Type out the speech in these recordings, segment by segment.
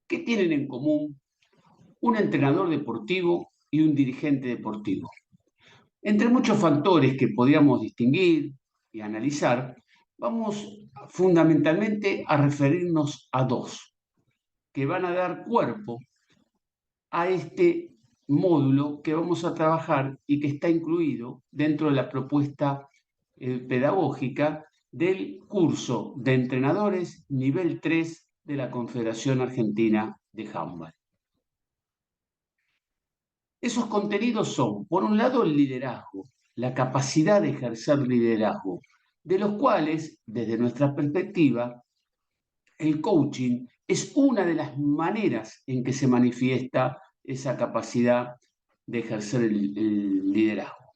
¿Qué tienen en común un entrenador deportivo y un dirigente deportivo? Entre muchos factores que podríamos distinguir y analizar, vamos fundamentalmente a referirnos a dos que van a dar cuerpo a este módulo que vamos a trabajar y que está incluido dentro de la propuesta pedagógica del curso de entrenadores nivel 3 de la Confederación Argentina de Handball. Esos contenidos son, por un lado, el liderazgo, la capacidad de ejercer liderazgo, de los cuales, desde nuestra perspectiva, el coaching es una de las maneras en que se manifiesta esa capacidad de ejercer el liderazgo.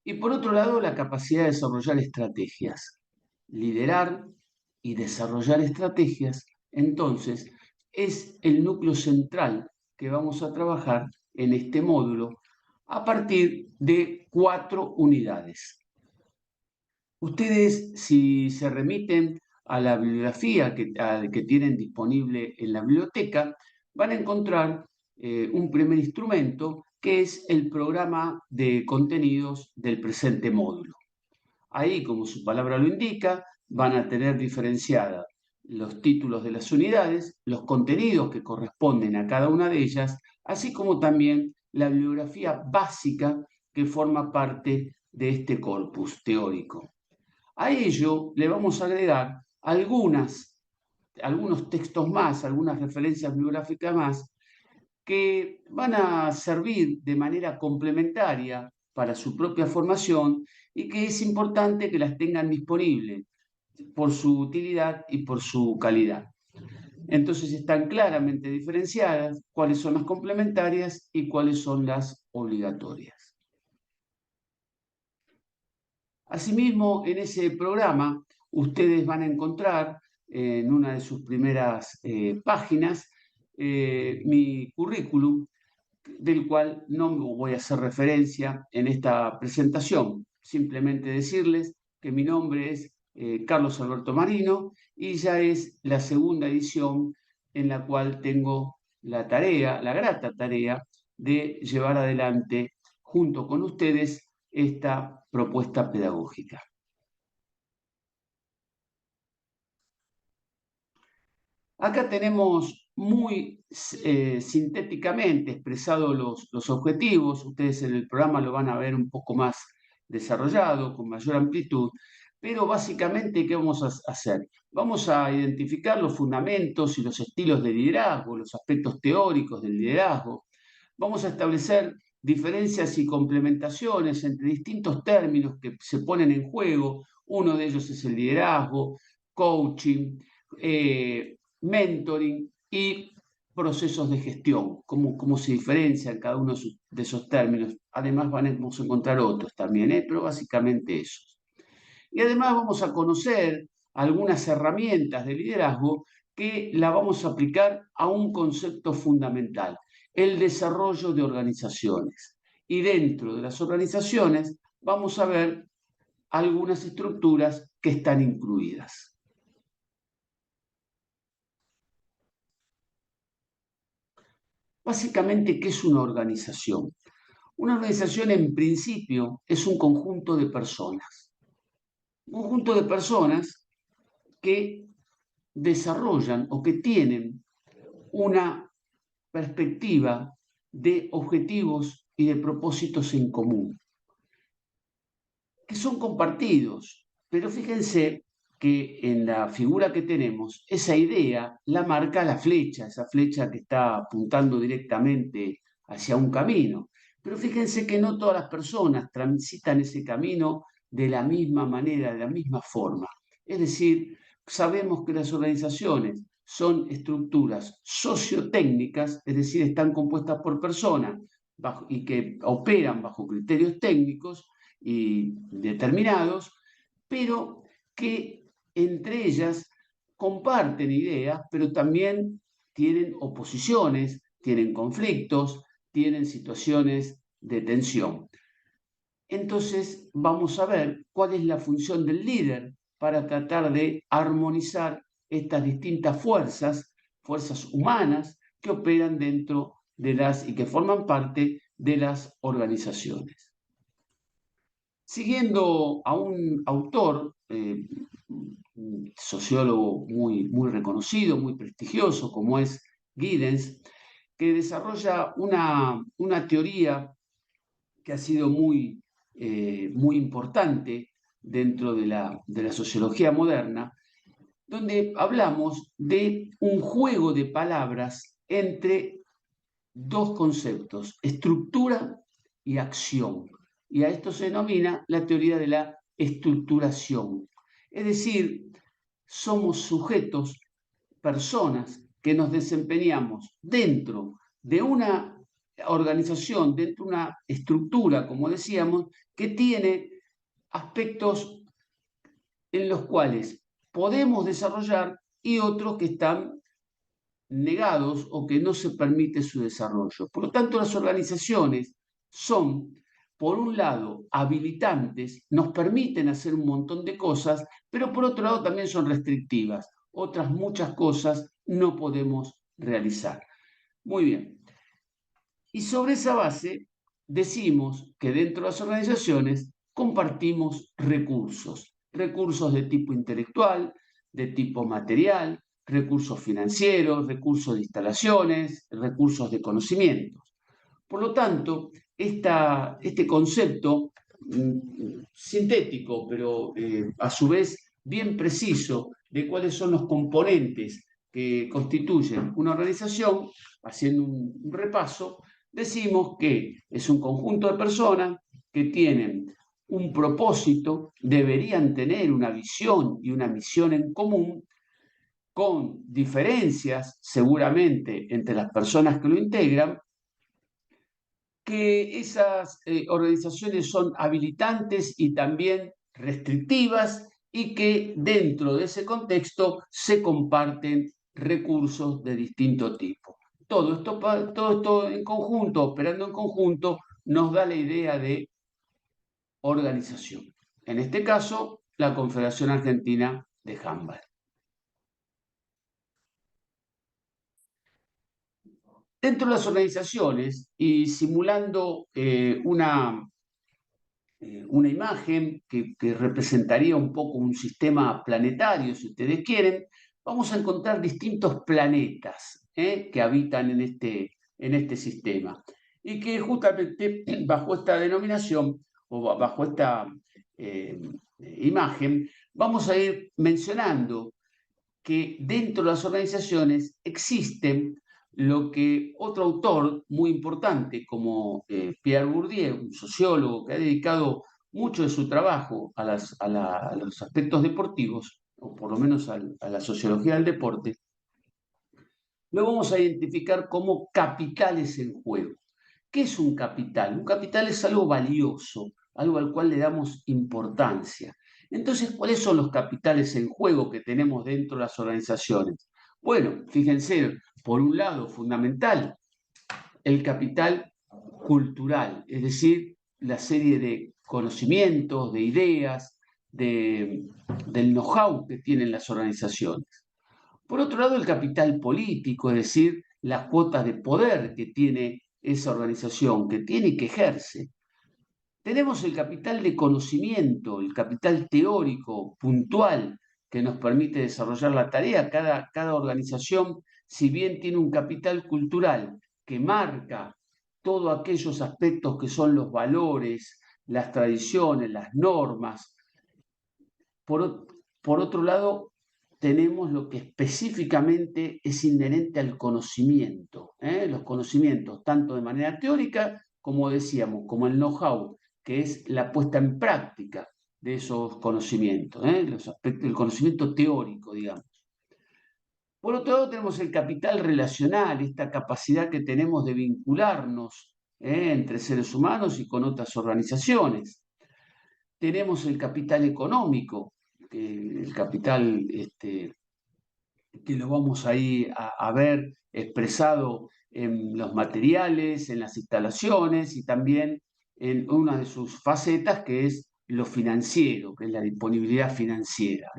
Y por otro lado, la capacidad de desarrollar estrategias. Liderar y desarrollar estrategias, entonces, es el núcleo central que vamos a trabajar en este módulo a partir de 4 unidades. Ustedes, si se remiten a la bibliografía que tienen disponible en la biblioteca, van a encontrar un primer instrumento que es el programa de contenidos del presente módulo. Ahí, como su palabra lo indica, van a tener diferenciadas los títulos de las unidades, los contenidos que corresponden a cada una de ellas, así como también la bibliografía básica que forma parte de este corpus teórico. A ello le vamos a agregar algunos textos más, algunas referencias bibliográficas más, que van a servir de manera complementaria para su propia formación y que es importante que las tengan disponibles por su utilidad y por su calidad. Entonces están claramente diferenciadas cuáles son las complementarias y cuáles son las obligatorias. Asimismo, en ese programa, ustedes van a encontrar en una de sus primeras páginas mi currículum, del cual no voy a hacer referencia en esta presentación. Simplemente decirles que mi nombre es Carlos Alberto Marino y ya es la segunda edición en la cual tengo la tarea, la grata tarea de llevar adelante junto con ustedes esta propuesta pedagógica. Acá tenemos muy sintéticamente expresados los objetivos. Ustedes en el programa lo van a ver un poco más desarrollado, con mayor amplitud, pero básicamente, ¿qué vamos a hacer? Vamos a identificar los fundamentos y los estilos de liderazgo, los aspectos teóricos del liderazgo. Vamos a establecer diferencias y complementaciones entre distintos términos que se ponen en juego. Uno de ellos es el liderazgo, coaching, mentoring y procesos de gestión, cómo se diferencian cada uno de esos términos. Además vamos a encontrar otros también, pero básicamente esos. Y además vamos a conocer algunas herramientas de liderazgo que la vamos a aplicar a un concepto fundamental, el desarrollo de organizaciones. Y dentro de las organizaciones vamos a ver algunas estructuras que están incluidas. Básicamente, ¿qué es una organización? Una organización en principio es un conjunto de personas. Un conjunto de personas que desarrollan o que tienen una perspectiva de objetivos y de propósitos en común, que son compartidos. Pero fíjense que en la figura que tenemos, esa idea la marca la flecha, esa flecha que está apuntando directamente hacia un camino. Pero fíjense que no todas las personas transitan ese camino de la misma manera, de la misma forma. Es decir, sabemos que las organizaciones son estructuras sociotécnicas, es decir, están compuestas por personas y que operan bajo criterios técnicos y determinados, pero que entre ellas comparten ideas, pero también tienen oposiciones, tienen conflictos, tienen situaciones de tensión. Entonces vamos a ver cuál es la función del líder para tratar de armonizar estas distintas fuerzas fuerzas humanas que operan dentro de las y que forman parte de las organizaciones. Siguiendo a un autor, un sociólogo muy reconocido, muy prestigioso, como es Giddens, que desarrolla una teoría que ha sido muy importante dentro de la sociología moderna, donde hablamos de un juego de palabras entre dos conceptos, estructura y acción. Y a esto se denomina la teoría de la estructuración. Es decir, somos sujetos, personas que nos desempeñamos dentro de una organización, dentro de una estructura, como decíamos, que tiene aspectos en los cuales podemos desarrollar y otros que están negados o que no se permite su desarrollo. Por lo tanto, las organizaciones son, por un lado, habilitantes, nos permiten hacer un montón de cosas, pero por otro lado también son restrictivas. Otras muchas cosas no podemos realizar. Muy bien. Y sobre esa base decimos que dentro de las organizaciones compartimos recursos, recursos de tipo intelectual, de tipo material, recursos financieros, recursos de instalaciones, recursos de conocimientos. Por lo tanto, este concepto sintético, pero a su vez bien preciso de cuáles son los componentes que constituyen una organización, haciendo un repaso, decimos que es un conjunto de personas que tienen un propósito, deberían tener una visión y una misión en común, con diferencias seguramente entre las personas que lo integran, que esas organizaciones son habilitantes y también restrictivas y que dentro de ese contexto se comparten recursos de distinto tipo. Todo esto en conjunto, operando en conjunto, nos da la idea de organización. En este caso, la Confederación Argentina de Handball. Dentro de las organizaciones y simulando una imagen que representaría un poco un sistema planetario, si ustedes quieren, vamos a encontrar distintos planetas que habitan en este sistema y que justamente bajo esta denominación o bajo esta imagen vamos a ir mencionando que dentro de las organizaciones existen lo que otro autor muy importante como Pierre Bourdieu, un sociólogo que ha dedicado mucho de su trabajo a los aspectos deportivos, o por lo menos a la sociología del deporte, lo vamos a identificar como capitales en juego. ¿Qué es un capital? Un capital es algo valioso, algo al cual le damos importancia. Entonces, ¿cuáles son los capitales en juego que tenemos dentro de las organizaciones? Bueno, fíjense, por un lado, fundamental, el capital cultural, es decir, la serie de conocimientos, de ideas, del know-how que tienen las organizaciones. Por otro lado, el capital político, es decir, las cuotas de poder que tiene esa organización, que tiene y que ejerce. Tenemos el capital de conocimiento, el capital teórico, puntual, que nos permite desarrollar la tarea. Cada organización, si bien tiene un capital cultural que marca todos aquellos aspectos que son los valores, las tradiciones, las normas, por otro lado, tenemos lo que específicamente es inherente al conocimiento, los conocimientos, tanto de manera teórica, como decíamos, como el know-how, que es la puesta en práctica de esos conocimientos, los aspectos del conocimiento teórico, digamos. Por otro lado, tenemos el capital relacional, esta capacidad que tenemos de vincularnos entre seres humanos y con otras organizaciones. Tenemos el capital económico, el capital que lo vamos ahí a ver expresado en los materiales, en las instalaciones y también en una de sus facetas que es lo financiero, que es la disponibilidad financiera.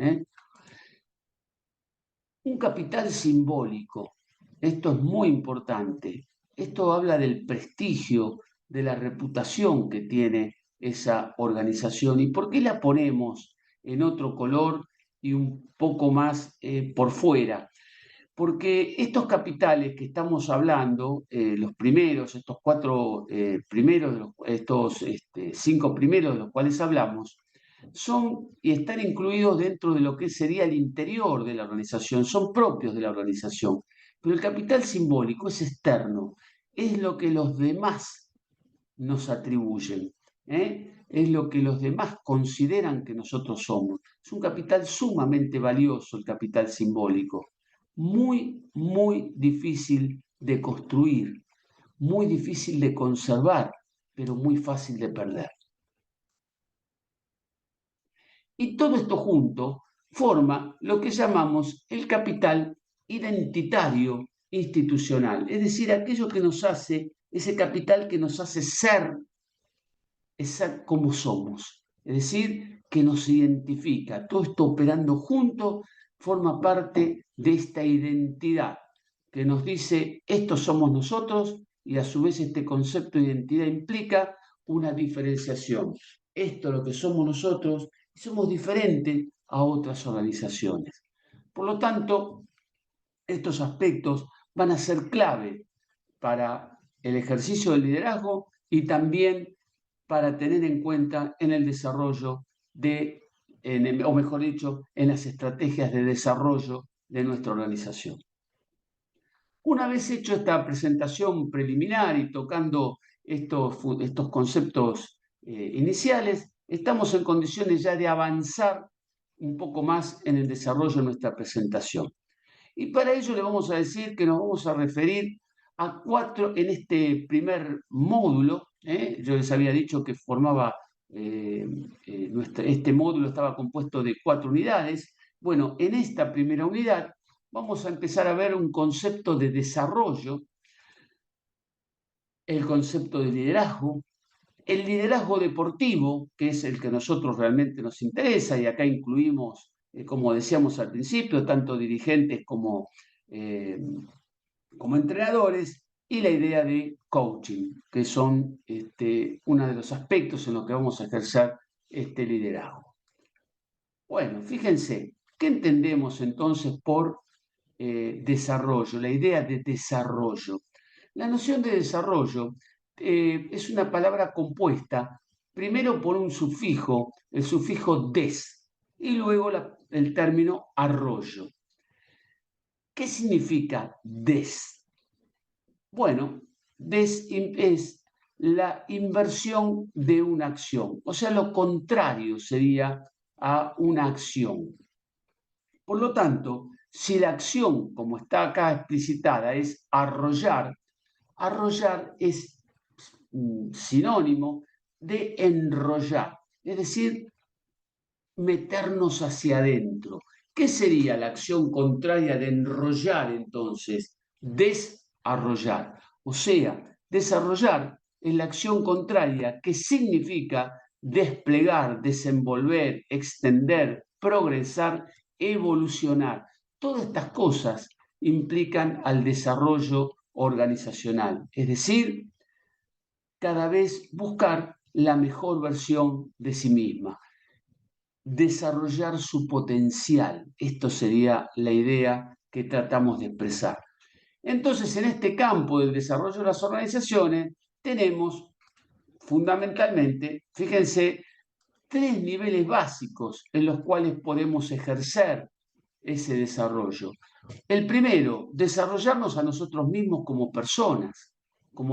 Un capital simbólico. Esto es muy importante. Esto habla del prestigio, de la reputación que tiene esa organización y por qué la ponemos en otro color y un poco más por fuera. Porque estos capitales que estamos hablando, los primeros, estos cuatro primeros, estos 5 primeros de los cuales hablamos, son y están incluidos dentro de lo que sería el interior de la organización, son propios de la organización. Pero el capital simbólico es externo, es lo que los demás nos atribuyen, es lo que los demás consideran que nosotros somos. Es un capital sumamente valioso, el capital simbólico, muy, muy difícil de construir, muy difícil de conservar, pero muy fácil de perder. Y todo esto junto forma lo que llamamos el capital identitario institucional, es decir, aquello que nos hace, ese capital que nos hace ser como somos, es decir, que nos identifica. Todo esto operando junto forma parte de esta identidad que nos dice, estos somos nosotros, y a su vez este concepto de identidad implica una diferenciación. Esto es lo que somos nosotros y somos diferentes a otras organizaciones. Por lo tanto, estos aspectos van a ser clave para el ejercicio del liderazgo y también para tener en cuenta en el desarrollo o mejor dicho, en las estrategias de desarrollo de nuestra organización. Una vez hecho esta presentación preliminar y tocando estos conceptos iniciales, estamos en condiciones ya de avanzar un poco más en el desarrollo de nuestra presentación. Y para ello le vamos a decir que nos vamos a referir a 4 en este primer módulo. Yo les había dicho que formaba, este módulo estaba compuesto de 4 unidades. Bueno, en esta primera unidad vamos a empezar a ver un concepto de desarrollo, el concepto de liderazgo, el liderazgo deportivo, que es el que a nosotros realmente nos interesa, y acá incluimos, como decíamos al principio, tanto dirigentes como entrenadores, y la idea de coaching, que son uno de los aspectos en los que vamos a ejercer este liderazgo. Bueno, fíjense, ¿qué entendemos entonces por desarrollo? La idea de desarrollo. La noción de desarrollo es una palabra compuesta primero por un sufijo, el sufijo des, y luego el término arroyo. ¿Qué significa des? Bueno, es la inversión de una acción, o sea, lo contrario sería a una acción. Por lo tanto, si la acción, como está acá explicitada, es arrollar, arrollar es sinónimo de enrollar, es decir, meternos hacia adentro. ¿Qué sería la acción contraria de enrollar entonces? Desarrollar. O sea, desarrollar es la acción contraria que significa desplegar, desenvolver, extender, progresar, evolucionar. Todas estas cosas implican al desarrollo organizacional, es decir, cada vez buscar la mejor versión de sí misma, desarrollar su potencial. Esto sería la idea que tratamos de expresar. Entonces, en este campo del desarrollo de las organizaciones, tenemos fundamentalmente, fíjense, 3 niveles básicos en los cuales podemos ejercer ese desarrollo. El primero, desarrollarnos a nosotros mismos como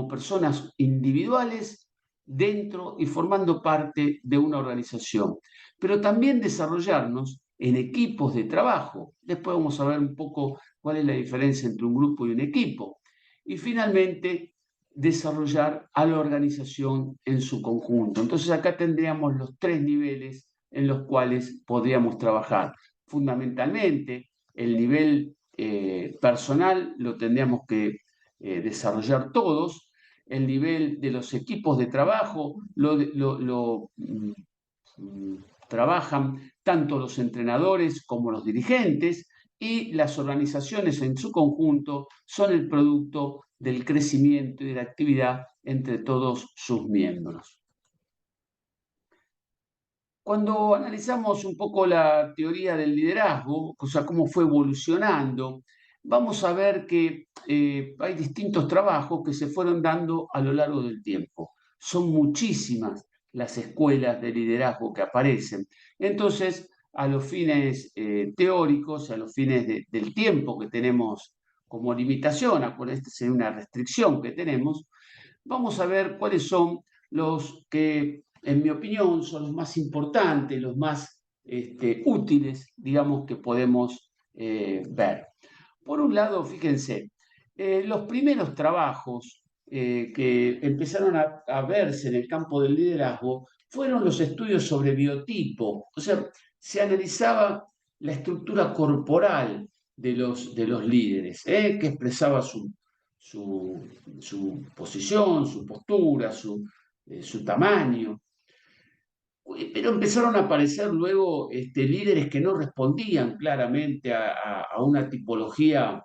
personas individuales dentro y formando parte de una organización, pero también desarrollarnos en equipos de trabajo. Después vamos a ver un poco cuál es la diferencia entre un grupo y un equipo. Y finalmente, desarrollar a la organización en su conjunto. Entonces acá tendríamos los 3 niveles en los cuales podríamos trabajar. Fundamentalmente, el nivel personal lo tendríamos que desarrollar todos, el nivel de los equipos de trabajo trabajan tanto los entrenadores como los dirigentes, y las organizaciones en su conjunto son el producto del crecimiento y de la actividad entre todos sus miembros. Cuando analizamos un poco la teoría del liderazgo, o sea, cómo fue evolucionando, vamos a ver que hay distintos trabajos que se fueron dando a lo largo del tiempo. Son muchísimas las escuelas de liderazgo que aparecen. Entonces, a los fines teóricos, a los fines del tiempo que tenemos como limitación, esta sería una restricción que tenemos, vamos a ver cuáles son los que, en mi opinión, son los más importantes, los más útiles, digamos, que podemos ver. Por un lado, fíjense, los primeros trabajos que empezaron a verse en el campo del liderazgo fueron los estudios sobre biotipo, o sea, se analizaba la estructura corporal de los líderes, que expresaba su, su posición, su postura, su tamaño. Pero empezaron a aparecer luego líderes que no respondían claramente a una tipología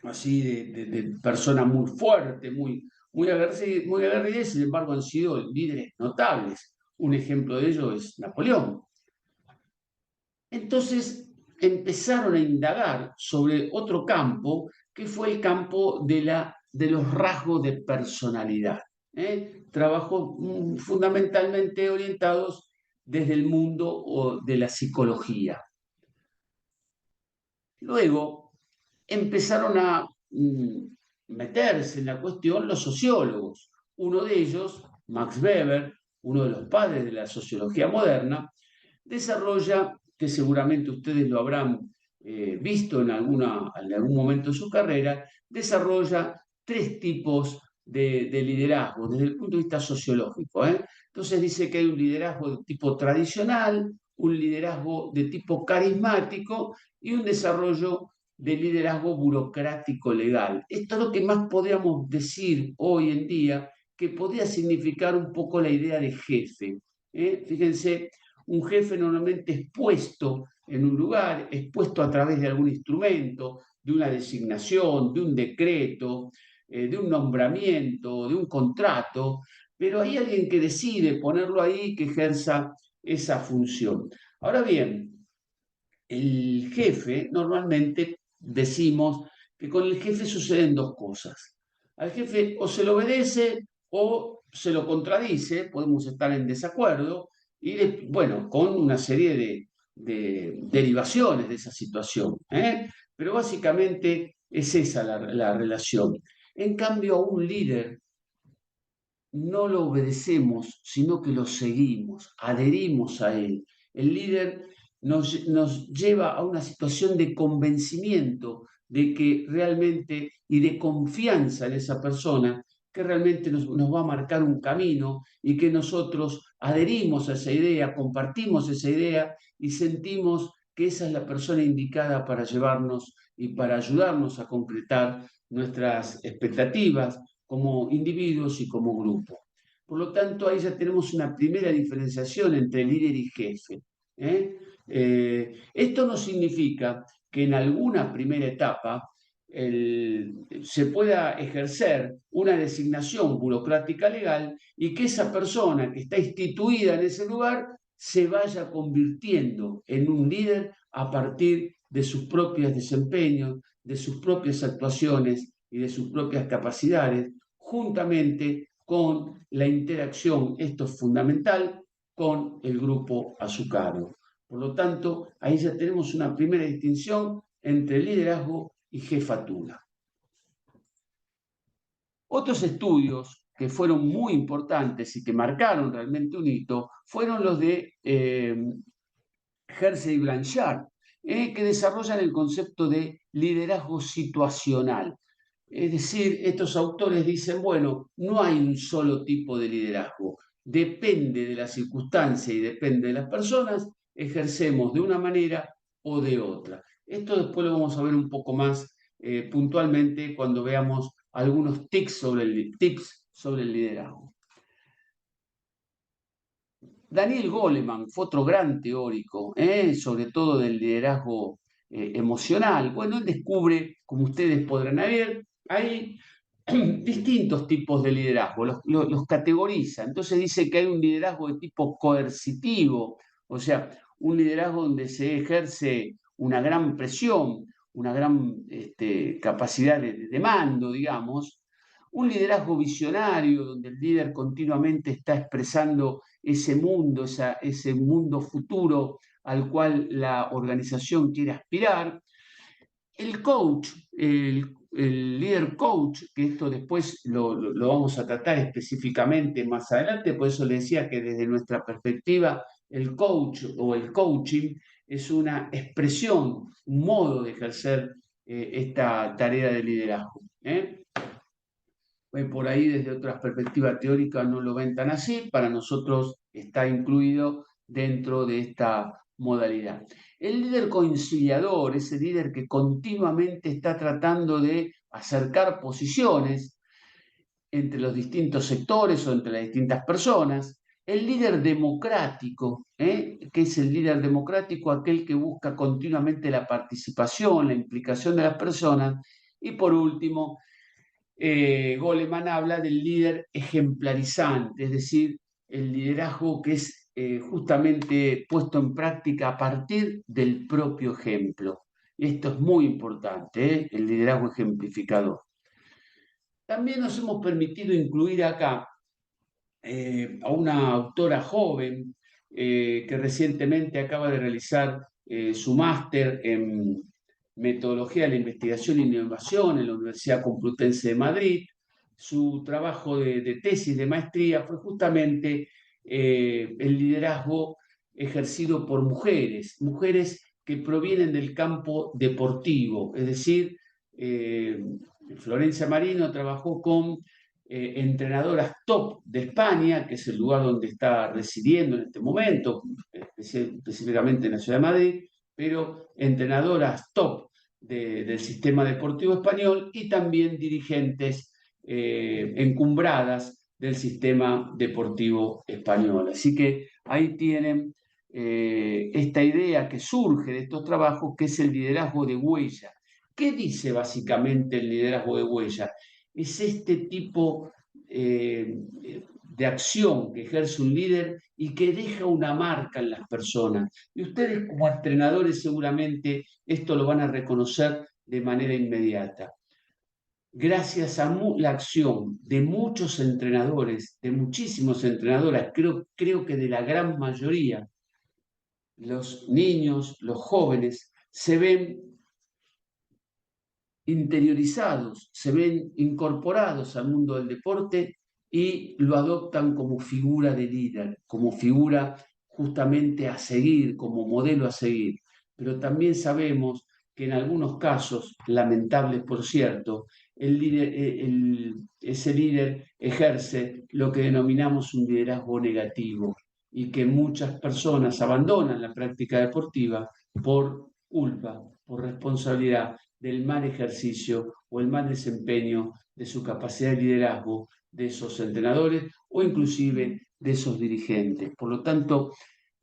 así de persona muy fuerte, muy aguerrida, y sin embargo han sido líderes notables. Un ejemplo de ello es Napoleón. Entonces empezaron a indagar sobre otro campo, que fue el campo de los rasgos de personalidad. Trabajos fundamentalmente orientados desde el mundo de la psicología. Luego empezaron a meterse en la cuestión los sociólogos. Uno de ellos, Max Weber, uno de los padres de la sociología moderna, desarrolla, que seguramente ustedes lo habrán visto en algún momento de su carrera, desarrolla tres tipos de liderazgo desde el punto de vista sociológico. Entonces dice que hay un liderazgo de tipo tradicional, un liderazgo de tipo carismático y un desarrollo de liderazgo burocrático legal. Esto es lo que más podríamos decir hoy en día que podría significar un poco la idea de jefe. Fíjense, un jefe normalmente es puesto en un lugar, es puesto a través de algún instrumento, de una designación, de un decreto, de un nombramiento, de un contrato, pero hay alguien que decide ponerlo ahí, que ejerza esa función. Ahora bien, el jefe, normalmente decimos que con el jefe suceden dos cosas. Al jefe o se lo obedece o se lo contradice, podemos estar en desacuerdo, y bueno, con una serie de derivaciones de esa situación. Pero básicamente es esa la relación. En cambio, a un líder no lo obedecemos, sino que lo seguimos, adherimos a él. El líder nos lleva a una situación de convencimiento de que realmente y de confianza en esa persona que realmente nos va a marcar un camino y que nosotros adherimos a esa idea, compartimos esa idea y sentimos que esa es la persona indicada para llevarnos y para ayudarnos a concretar nuestras expectativas como individuos y como grupo. Por lo tanto, ahí ya tenemos una primera diferenciación entre líder y jefe. Esto no significa que en alguna primera etapa se pueda ejercer una designación burocrática legal y que esa persona que está instituida en ese lugar se vaya convirtiendo en un líder a partir de sus propios desempeños, de sus propias actuaciones y de sus propias capacidades, juntamente con la interacción, esto es fundamental, con el grupo a su cargo. Por lo tanto, ahí ya tenemos una primera distinción entre liderazgo y jefatura. Otros estudios que fueron muy importantes y que marcaron realmente un hito fueron los de Hersey y Blanchard, que desarrollan el concepto de liderazgo situacional. Es decir, estos autores dicen, bueno, no hay un solo tipo de liderazgo, depende de la circunstancia y depende de las personas, ejercemos de una manera o de otra. Esto después lo vamos a ver un poco más puntualmente cuando veamos algunos tips sobre el liderazgo. Daniel Goleman fue otro gran teórico, sobre todo del liderazgo emocional. Bueno, él descubre, como ustedes podrán ver, hay distintos tipos de liderazgo, los categoriza. Entonces dice que hay un liderazgo de tipo coercitivo, o sea, un liderazgo donde se ejerce una gran presión, una gran capacidad de mando, digamos, un liderazgo visionario, donde el líder continuamente está expresando ese mundo, ese mundo futuro al cual la organización quiere aspirar. El coach, el líder coach, que esto después lo vamos a tratar específicamente más adelante, por eso le decía que desde nuestra perspectiva el coach o el coaching es una expresión, un modo de ejercer esta tarea de liderazgo. Por ahí desde otras perspectivas teóricas no lo ven tan así, para nosotros está incluido dentro de esta modalidad. El líder conciliador, ese líder que continuamente está tratando de acercar posiciones entre los distintos sectores o entre las distintas personas. El líder democrático, que es el líder democrático, aquel que busca continuamente la participación, la implicación de las personas. Y por último, Goleman habla del líder ejemplarizante, es decir, el liderazgo que es justamente puesto en práctica a partir del propio ejemplo. Esto es muy importante, el liderazgo ejemplificador. También nos hemos permitido incluir acá a una autora joven que recientemente acaba de realizar su máster en metodología de la investigación e innovación en la Universidad Complutense de Madrid. Su trabajo de tesis de maestría fue justamente el liderazgo ejercido por mujeres, mujeres que provienen del campo deportivo, es decir, Florencia Marino trabajó con entrenadoras top de España, que es el lugar donde está residiendo en este momento, específicamente en la ciudad de Madrid, pero entrenadoras top del sistema deportivo español y también dirigentes encumbradas del sistema deportivo español. Así que ahí tienen esta idea que surge de estos trabajos, que es el liderazgo de huella. ¿Qué dice básicamente el liderazgo de huella? Es este tipo de acción que ejerce un líder y que deja una marca en las personas. Y ustedes como entrenadores seguramente esto lo van a reconocer de manera inmediata. Gracias a la acción de muchos entrenadores, de muchísimos entrenadores, creo que de la gran mayoría, los niños, los jóvenes, se ven interiorizados, se ven incorporados al mundo del deporte y lo adoptan como figura de líder, como figura justamente a seguir, como modelo a seguir. Pero también sabemos que en algunos casos, lamentables por cierto, ese líder ejerce lo que denominamos un liderazgo negativo y que muchas personas abandonan la práctica deportiva por culpa, por responsabilidad del mal ejercicio o el mal desempeño de su capacidad de liderazgo de esos entrenadores o inclusive de esos dirigentes. Por lo tanto,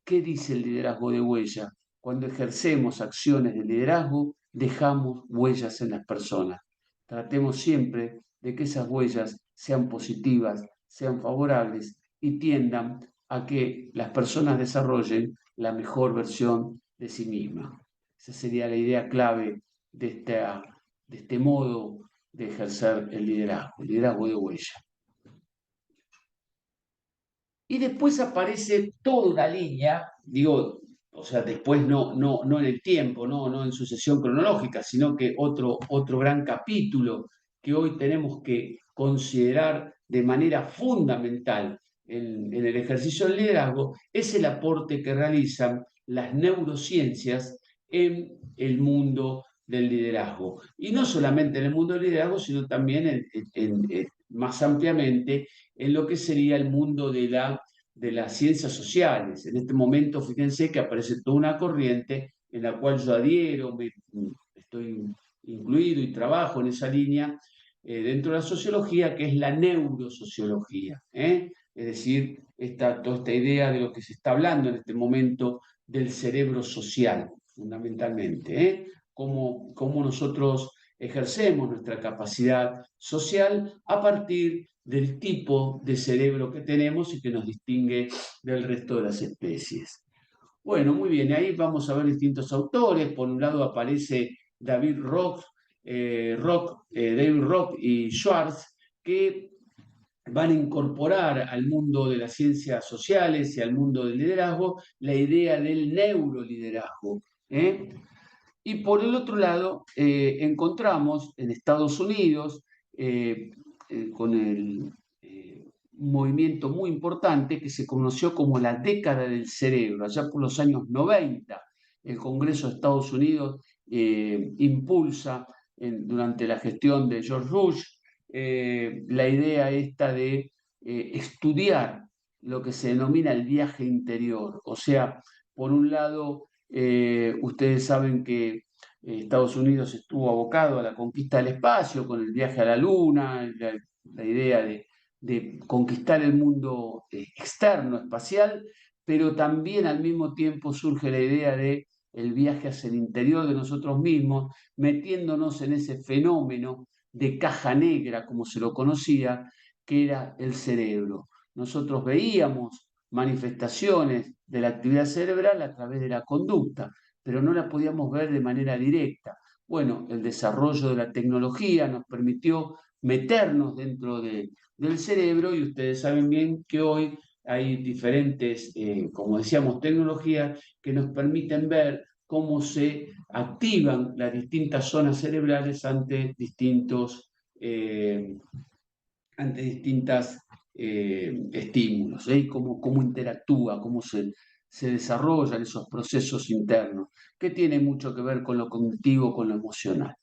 ¿qué dice el liderazgo de huella? Cuando ejercemos acciones de liderazgo, dejamos huellas en las personas. Tratemos siempre de que esas huellas sean positivas, sean favorables y tiendan a que las personas desarrollen la mejor versión de sí mismas. Esa sería la idea clave de este modo de ejercer el liderazgo de huella. Y después aparece toda una línea, digo, o sea, después no en el tiempo, no en sucesión cronológica, sino que otro gran capítulo que hoy tenemos que considerar de manera fundamental en el ejercicio del liderazgo, es el aporte que realizan las neurociencias en el mundo del liderazgo. Y no solamente en el mundo del liderazgo, sino también más ampliamente en lo que sería el mundo de las ciencias sociales. En este momento, fíjense que aparece toda una corriente en la cual yo adhiero, estoy incluido y trabajo en esa línea dentro de la sociología, que es la neurosociología. Es decir, toda esta idea de lo que se está hablando en este momento del cerebro social, fundamentalmente. cómo nosotros ejercemos nuestra capacidad social a partir del tipo de cerebro que tenemos y que nos distingue del resto de las especies. Bueno, muy bien, ahí vamos a ver distintos autores. Por un lado aparece David Rock y Schwartz, que van a incorporar al mundo de las ciencias sociales y al mundo del liderazgo la idea del neuroliderazgo. ¿Eh? Y por el otro lado, encontramos en Estados Unidos, con un movimiento muy importante que se conoció como la década del cerebro, allá por los años 90. El Congreso de Estados Unidos impulsa durante la gestión de George Bush la idea esta de estudiar lo que se denomina el viaje interior. O sea, por un lado, ustedes saben que Estados Unidos estuvo abocado a la conquista del espacio con el viaje a la Luna, la idea de conquistar el mundo externo, espacial, pero también al mismo tiempo surge la idea de el viaje hacia el interior de nosotros mismos, metiéndonos en ese fenómeno de caja negra, como se lo conocía, que era el cerebro. Nosotros veíamos manifestaciones de la actividad cerebral a través de la conducta, pero no la podíamos ver de manera directa. Bueno, el desarrollo de la tecnología nos permitió meternos dentro del cerebro y ustedes saben bien que hoy hay diferentes, como decíamos, tecnologías que nos permiten ver cómo se activan las distintas zonas cerebrales ante distintas estímulos, y cómo interactúa, cómo se desarrollan esos procesos internos, que tienen mucho que ver con lo cognitivo, con lo emocional.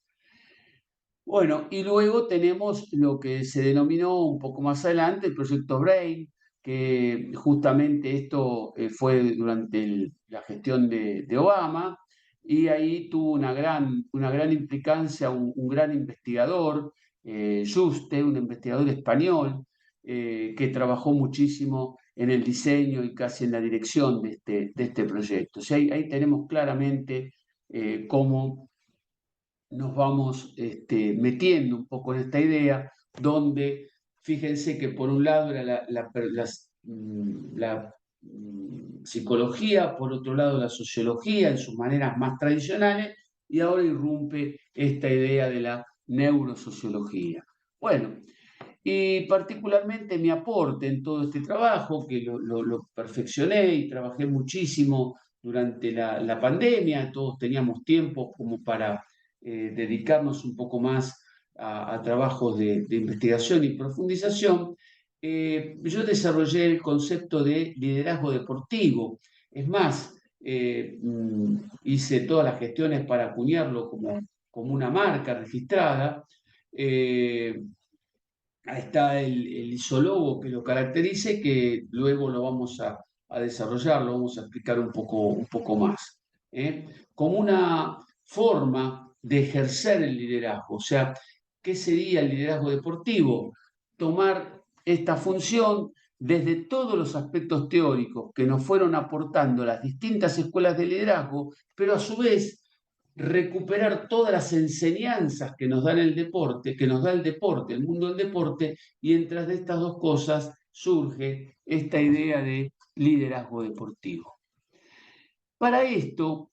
Bueno, y luego tenemos lo que se denominó un poco más adelante el proyecto Brain, que justamente esto fue durante la gestión de Obama, y ahí tuvo una gran implicancia un gran investigador, Juste, un investigador español, que trabajó muchísimo en el diseño y casi en la dirección de este proyecto. O sea, ahí tenemos claramente cómo nos vamos metiendo un poco en esta idea, donde fíjense que por un lado era la psicología, por otro lado la sociología en sus maneras más tradicionales, y ahora irrumpe esta idea de la neurosociología. Bueno, y particularmente mi aporte en todo este trabajo, que lo perfeccioné y trabajé muchísimo durante la pandemia, todos teníamos tiempo como para dedicarnos un poco más a trabajos de investigación y profundización. Yo desarrollé el concepto de liderazgo deportivo. Es más, hice todas las gestiones para acuñarlo como una marca registrada. Ahí está el isólogo que lo caracterice, que luego lo vamos a desarrollar, lo vamos a explicar un poco más. Como una forma de ejercer el liderazgo. O sea, ¿qué sería el liderazgo deportivo? Tomar esta función desde todos los aspectos teóricos que nos fueron aportando las distintas escuelas de liderazgo, pero a su vez recuperar todas las enseñanzas que nos dan el deporte, que nos da el deporte, el mundo del deporte, y entre de estas dos cosas surge esta idea de liderazgo deportivo. Para esto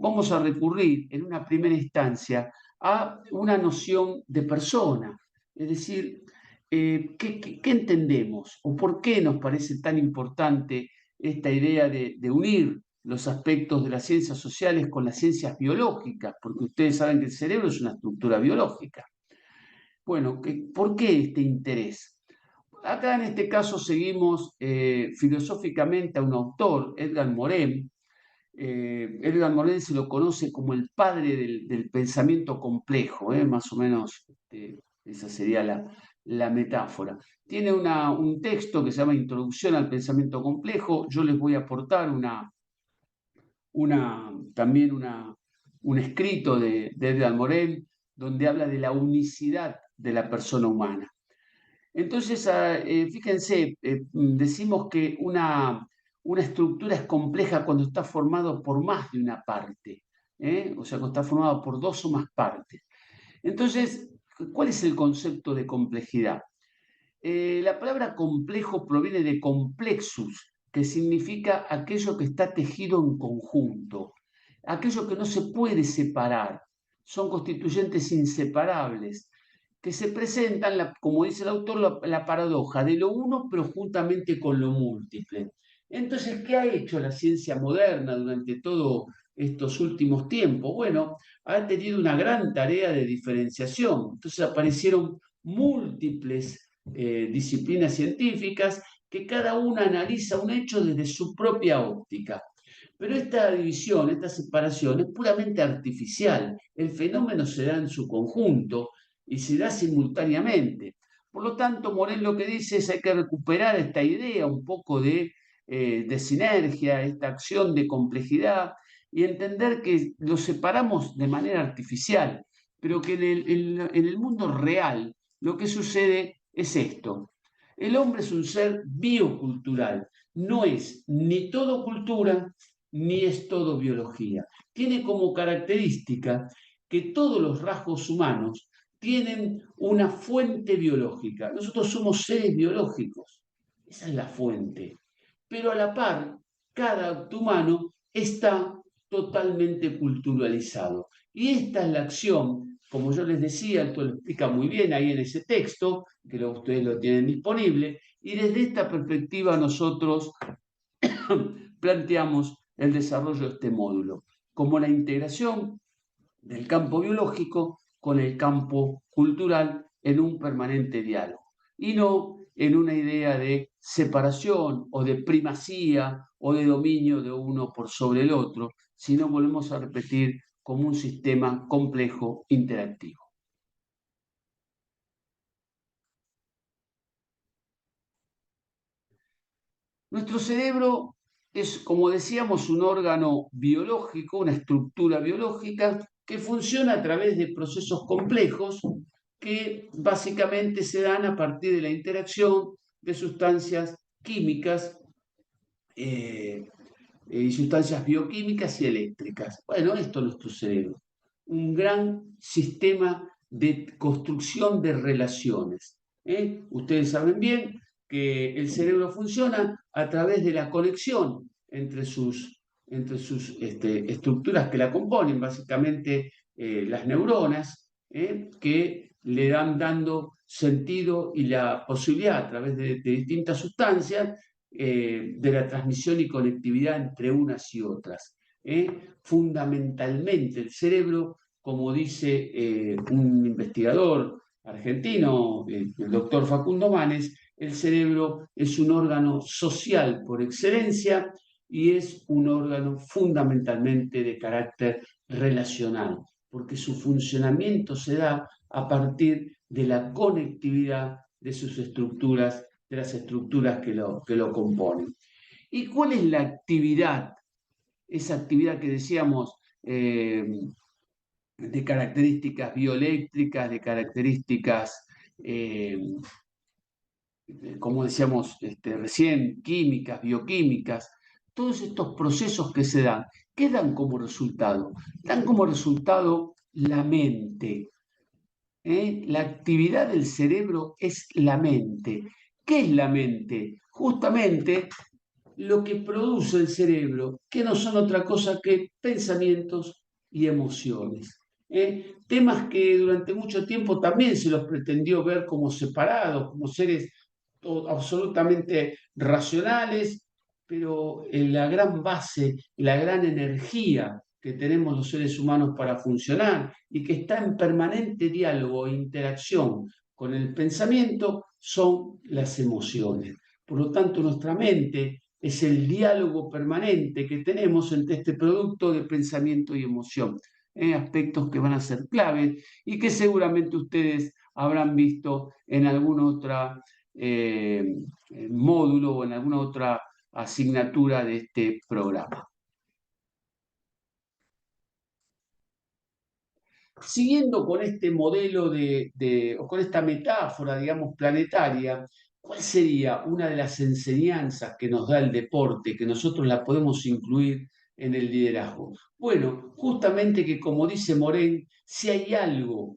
vamos a recurrir en una primera instancia a una noción de persona, es decir, ¿qué entendemos o por qué nos parece tan importante esta idea de unir los aspectos de las ciencias sociales con las ciencias biológicas? Porque ustedes saben que el cerebro es una estructura biológica. Bueno, ¿por qué este interés? Acá en este caso seguimos filosóficamente a un autor, Edgar Morin. Edgar Morin se lo conoce como el padre del pensamiento complejo, más o menos esa sería la metáfora. Tiene un texto que se llama Introducción al Pensamiento Complejo. Yo les voy a aportar también un escrito de Edgar Morin donde habla de la unicidad de la persona humana. Entonces, fíjense, decimos que una estructura es compleja cuando está formado por más de una parte. O sea, que está formado por dos o más partes. Entonces, ¿cuál es el concepto de complejidad? La palabra complejo proviene de complexus, que significa aquello que está tejido en conjunto, aquello que no se puede separar, son constituyentes inseparables, que se presentan, como dice el autor, la paradoja de lo uno, pero juntamente con lo múltiple. Entonces, ¿qué ha hecho la ciencia moderna durante todos estos últimos tiempos? Bueno, ha tenido una gran tarea de diferenciación. Entonces aparecieron múltiples disciplinas científicas que cada una analiza un hecho desde su propia óptica. Pero esta división, esta separación es puramente artificial. El fenómeno se da en su conjunto y se da simultáneamente. Por lo tanto, Morel lo que dice es hay que recuperar esta idea un poco de sinergia, esta acción de complejidad y entender que lo separamos de manera artificial, pero que en el mundo real lo que sucede es esto. El hombre es un ser biocultural, no es ni todo cultura ni es todo biología. Tiene como característica que todos los rasgos humanos tienen una fuente biológica. Nosotros somos seres biológicos, esa es la fuente. Pero a la par, cada acto humano está totalmente culturalizado. Y esta es la acción, como yo les decía, esto lo explica muy bien ahí en ese texto, que ustedes lo tienen disponible, y desde esta perspectiva nosotros planteamos el desarrollo de este módulo, como la integración del campo biológico con el campo cultural en un permanente diálogo, y no en una idea de separación o de primacía o de dominio de uno por sobre el otro, sino volvemos a repetir como un sistema complejo interactivo. Nuestro cerebro es, como decíamos, un órgano biológico, una estructura biológica que funciona a través de procesos complejos que básicamente se dan a partir de la interacción de sustancias químicas y sustancias bioquímicas y eléctricas. Bueno, esto es nuestro cerebro, un gran sistema de construcción de relaciones. Ustedes saben bien que el cerebro funciona a través de la conexión entre sus estructuras que la componen, básicamente las neuronas, que le dan dando sentido y la posibilidad a través de distintas sustancias de la transmisión y conectividad entre unas y otras. Fundamentalmente el cerebro, como dice un investigador argentino, el doctor Facundo Manes, el cerebro es un órgano social por excelencia y es un órgano fundamentalmente de carácter relacional, porque su funcionamiento se da a partir de la conectividad de sus estructuras, de las estructuras que lo componen. ¿Y cuál es la actividad? Esa actividad que decíamos de características bioeléctricas, de características, como decíamos recién, químicas, bioquímicas, todos estos procesos que se dan, ¿qué dan como resultado? Dan como resultado la mente. La actividad del cerebro es la mente. ¿Qué es la mente? Justamente lo que produce el cerebro, que no son otra cosa que pensamientos y emociones. Temas que durante mucho tiempo también se los pretendió ver como separados, como seres absolutamente racionales, pero en la gran base, la gran energía que tenemos los seres humanos para funcionar y que está en permanente diálogo e interacción con el pensamiento son las emociones. Por lo tanto, nuestra mente es el diálogo permanente que tenemos entre este producto de pensamiento y emoción. Aspectos que van a ser claves y que seguramente ustedes habrán visto en alguna otra módulo o en alguna otra asignatura de este programa. Siguiendo con este modelo o con esta metáfora, digamos, planetaria, ¿cuál sería una de las enseñanzas que nos da el deporte, que nosotros la podemos incluir en el liderazgo? Bueno, justamente que como dice Morén, si hay algo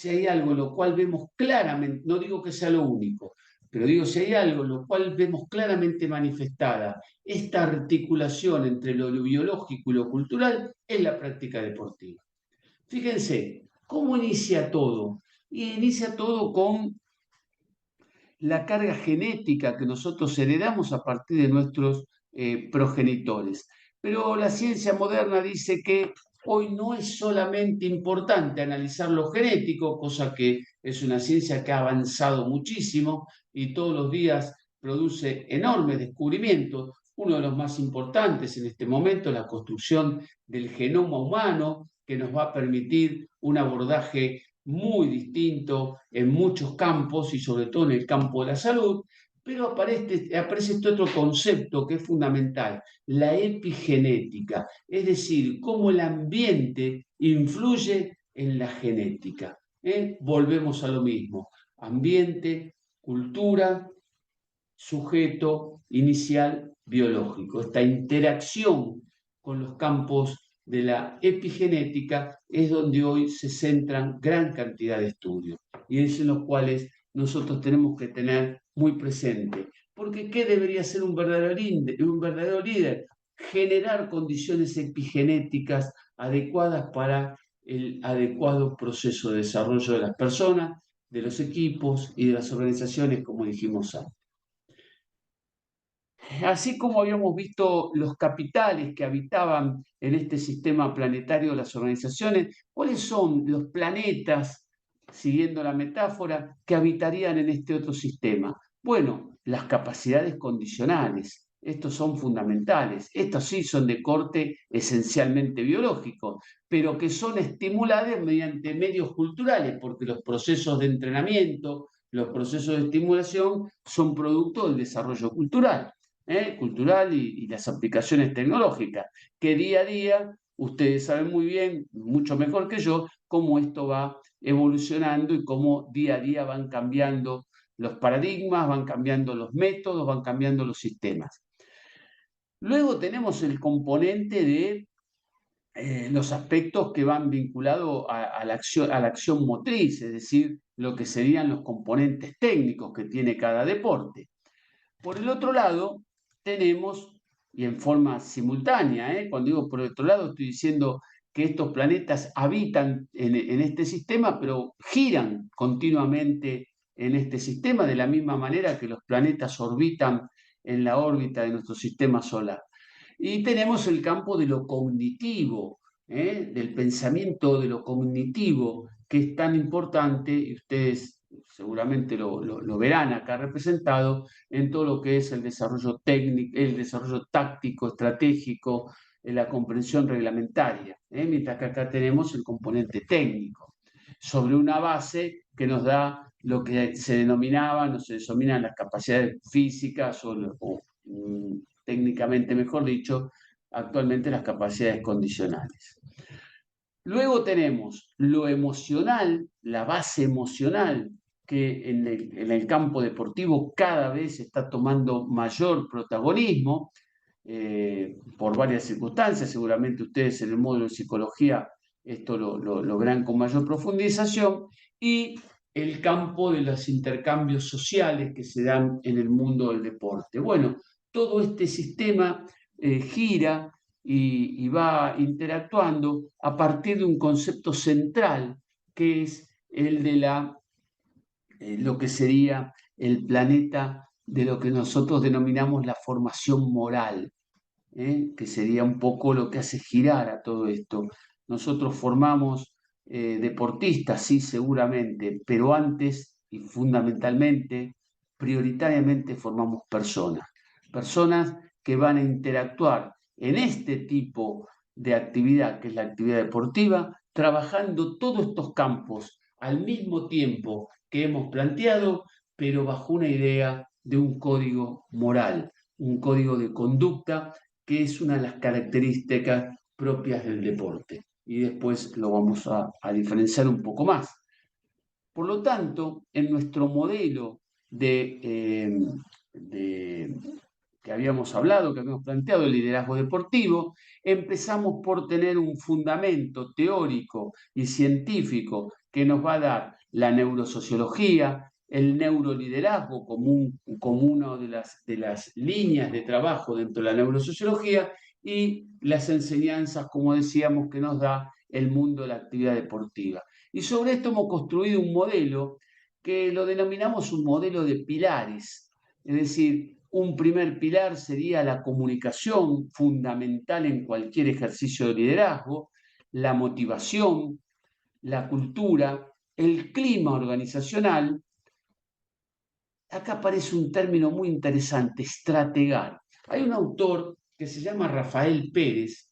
en lo cual vemos claramente, no digo que sea lo único, pero digo, si hay algo en lo cual vemos claramente manifestada esta articulación entre lo biológico y lo cultural, es la práctica deportiva. Fíjense, ¿cómo inicia todo? Y inicia todo con la carga genética que nosotros heredamos a partir de nuestros progenitores. Pero la ciencia moderna dice que hoy no es solamente importante analizar lo genético, cosa que es una ciencia que ha avanzado muchísimo y todos los días produce enormes descubrimientos. Uno de los más importantes en este momento es la construcción del genoma humano, que nos va a permitir un abordaje muy distinto en muchos campos y sobre todo en el campo de la salud, pero aparece este otro concepto que es fundamental, la epigenética, es decir, cómo el ambiente influye en la genética. Volvemos a lo mismo, ambiente, cultura, sujeto inicial biológico. Esta interacción con los campos de la epigenética es donde hoy se centran gran cantidad de estudios y es en los cuales nosotros tenemos que tener muy presente. Porque ¿qué debería ser un verdadero líder? Generar condiciones epigenéticas adecuadas para el adecuado proceso de desarrollo de las personas, de los equipos y de las organizaciones, como dijimos antes. Así como habíamos visto los capitales que habitaban en este sistema planetario de las organizaciones, ¿cuáles son los planetas, siguiendo la metáfora, que habitarían en este otro sistema? Bueno, las capacidades condicionales. Estos son fundamentales. Estos sí son de corte esencialmente biológico, pero que son estimulados mediante medios culturales, porque los procesos de entrenamiento, los procesos de estimulación son producto del desarrollo cultural y las aplicaciones tecnológicas, que día a día, ustedes saben muy bien, mucho mejor que yo, cómo esto va evolucionando y cómo día a día van cambiando los paradigmas, van cambiando los métodos, van cambiando los sistemas. Luego tenemos el componente de los aspectos que van vinculados a la acción motriz, es decir, lo que serían los componentes técnicos que tiene cada deporte. Por el otro lado, tenemos, y en forma simultánea, cuando digo por el otro lado, estoy diciendo que estos planetas habitan en este sistema, pero giran continuamente en este sistema de la misma manera que los planetas orbitan en la órbita de nuestro sistema solar. Y tenemos el campo de lo cognitivo, del pensamiento de lo cognitivo, que es tan importante, y ustedes seguramente lo verán acá representado en todo lo que es el desarrollo técnico, el desarrollo táctico, estratégico, la comprensión reglamentaria, mientras que acá tenemos el componente técnico, sobre una base que nos da lo que se denominaban las capacidades físicas o técnicamente mejor dicho, actualmente las capacidades condicionales. Luego tenemos lo emocional, la base emocional, que en el campo deportivo cada vez está tomando mayor protagonismo por varias circunstancias. Seguramente ustedes en el módulo de psicología esto lo verán con mayor profundización. Y el campo de los intercambios sociales que se dan en el mundo del deporte. Bueno, todo este sistema gira y va interactuando a partir de un concepto central que es el de lo que sería el planeta de lo que nosotros denominamos la formación moral, que sería un poco lo que hace girar a todo esto. Nosotros formamos deportistas, sí, seguramente, pero antes y fundamentalmente, prioritariamente formamos personas que van a interactuar en este tipo de actividad, que es la actividad deportiva, trabajando todos estos campos al mismo tiempo que hemos planteado, pero bajo una idea de un código moral, un código de conducta que es una de las características propias del deporte. Y después lo vamos a diferenciar un poco más. Por lo tanto, en nuestro modelo de que habíamos hablado, que habíamos planteado, el liderazgo deportivo, empezamos por tener un fundamento teórico y científico que nos va a dar la neurosociología, el neuroliderazgo como una de las líneas de trabajo dentro de la neurosociología y las enseñanzas, como decíamos, que nos da el mundo de la actividad deportiva. Y sobre esto hemos construido un modelo que lo denominamos un modelo de pilares, es decir, un primer pilar sería la comunicación, fundamental en cualquier ejercicio de liderazgo, la motivación, la cultura, el clima organizacional. Acá aparece un término muy interesante, estrategar. Hay un autor que se llama Rafael Pérez,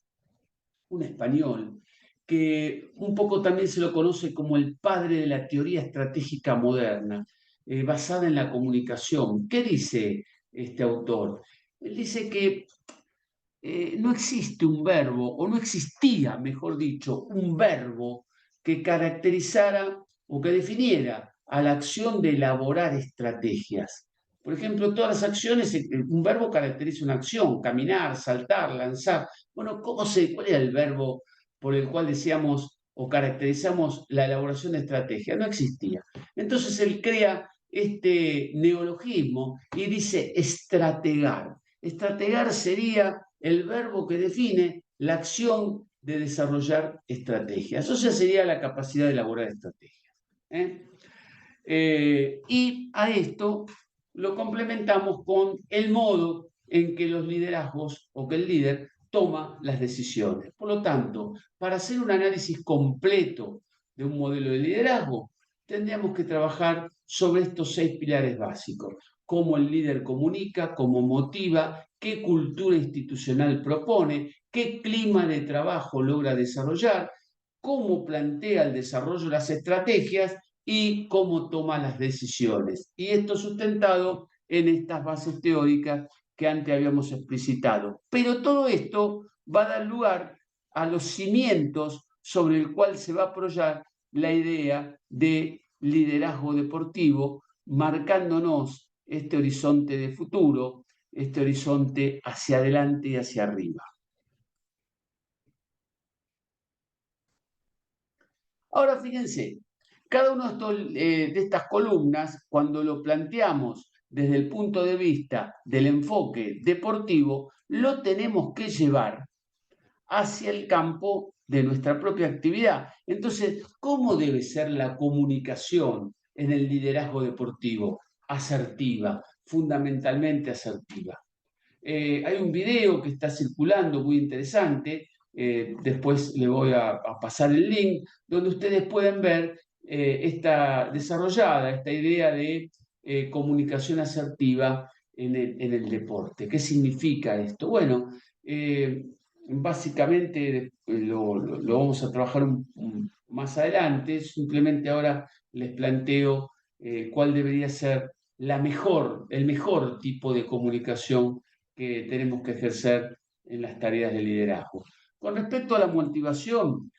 un español, que un poco también se lo conoce como el padre de la teoría estratégica moderna, basada en la comunicación. ¿Qué dice este autor? Él dice que no existe un verbo, o no existía, mejor dicho, un verbo que caracterizara o que definiera a la acción de elaborar estrategias. Por ejemplo, todas las acciones, un verbo caracteriza una acción, caminar, saltar, lanzar. Bueno, ¿cuál era el verbo por el cual decíamos o caracterizamos la elaboración de estrategia? No existía. Entonces él crea este neologismo y dice estrategar. Estrategar sería el verbo que define la acción de desarrollar estrategias. Eso sería la capacidad de elaborar estrategias. ¿eh? Y a esto lo complementamos con el modo en que los liderazgos o que el líder toma las decisiones. Por lo tanto, para hacer un análisis completo de un modelo de liderazgo, tendríamos que trabajar sobre estos 6 pilares básicos: cómo el líder comunica, cómo motiva, qué cultura institucional propone, qué clima de trabajo logra desarrollar, cómo plantea el desarrollo de las estrategias y cómo toma las decisiones. Y esto sustentado en estas bases teóricas que antes habíamos explicitado. Pero todo esto va a dar lugar a los cimientos sobre el cual se va a apoyar la idea de liderazgo deportivo, marcándonos este horizonte de futuro, este horizonte hacia adelante y hacia arriba. Ahora fíjense, cada uno de estas columnas, cuando lo planteamos desde el punto de vista del enfoque deportivo, lo tenemos que llevar hacia el campo de nuestra propia actividad. Entonces, ¿cómo debe ser la comunicación en el liderazgo deportivo? Asertiva, fundamentalmente asertiva. Hay un video que está circulando muy interesante, después le voy a pasar el link, donde ustedes pueden ver esta idea de comunicación asertiva en el deporte. ¿Qué significa esto? Bueno, básicamente lo vamos a trabajar más adelante, simplemente ahora les planteo cuál debería ser el mejor tipo de comunicación que tenemos que ejercer en las tareas de liderazgo. Con respecto a la motivación,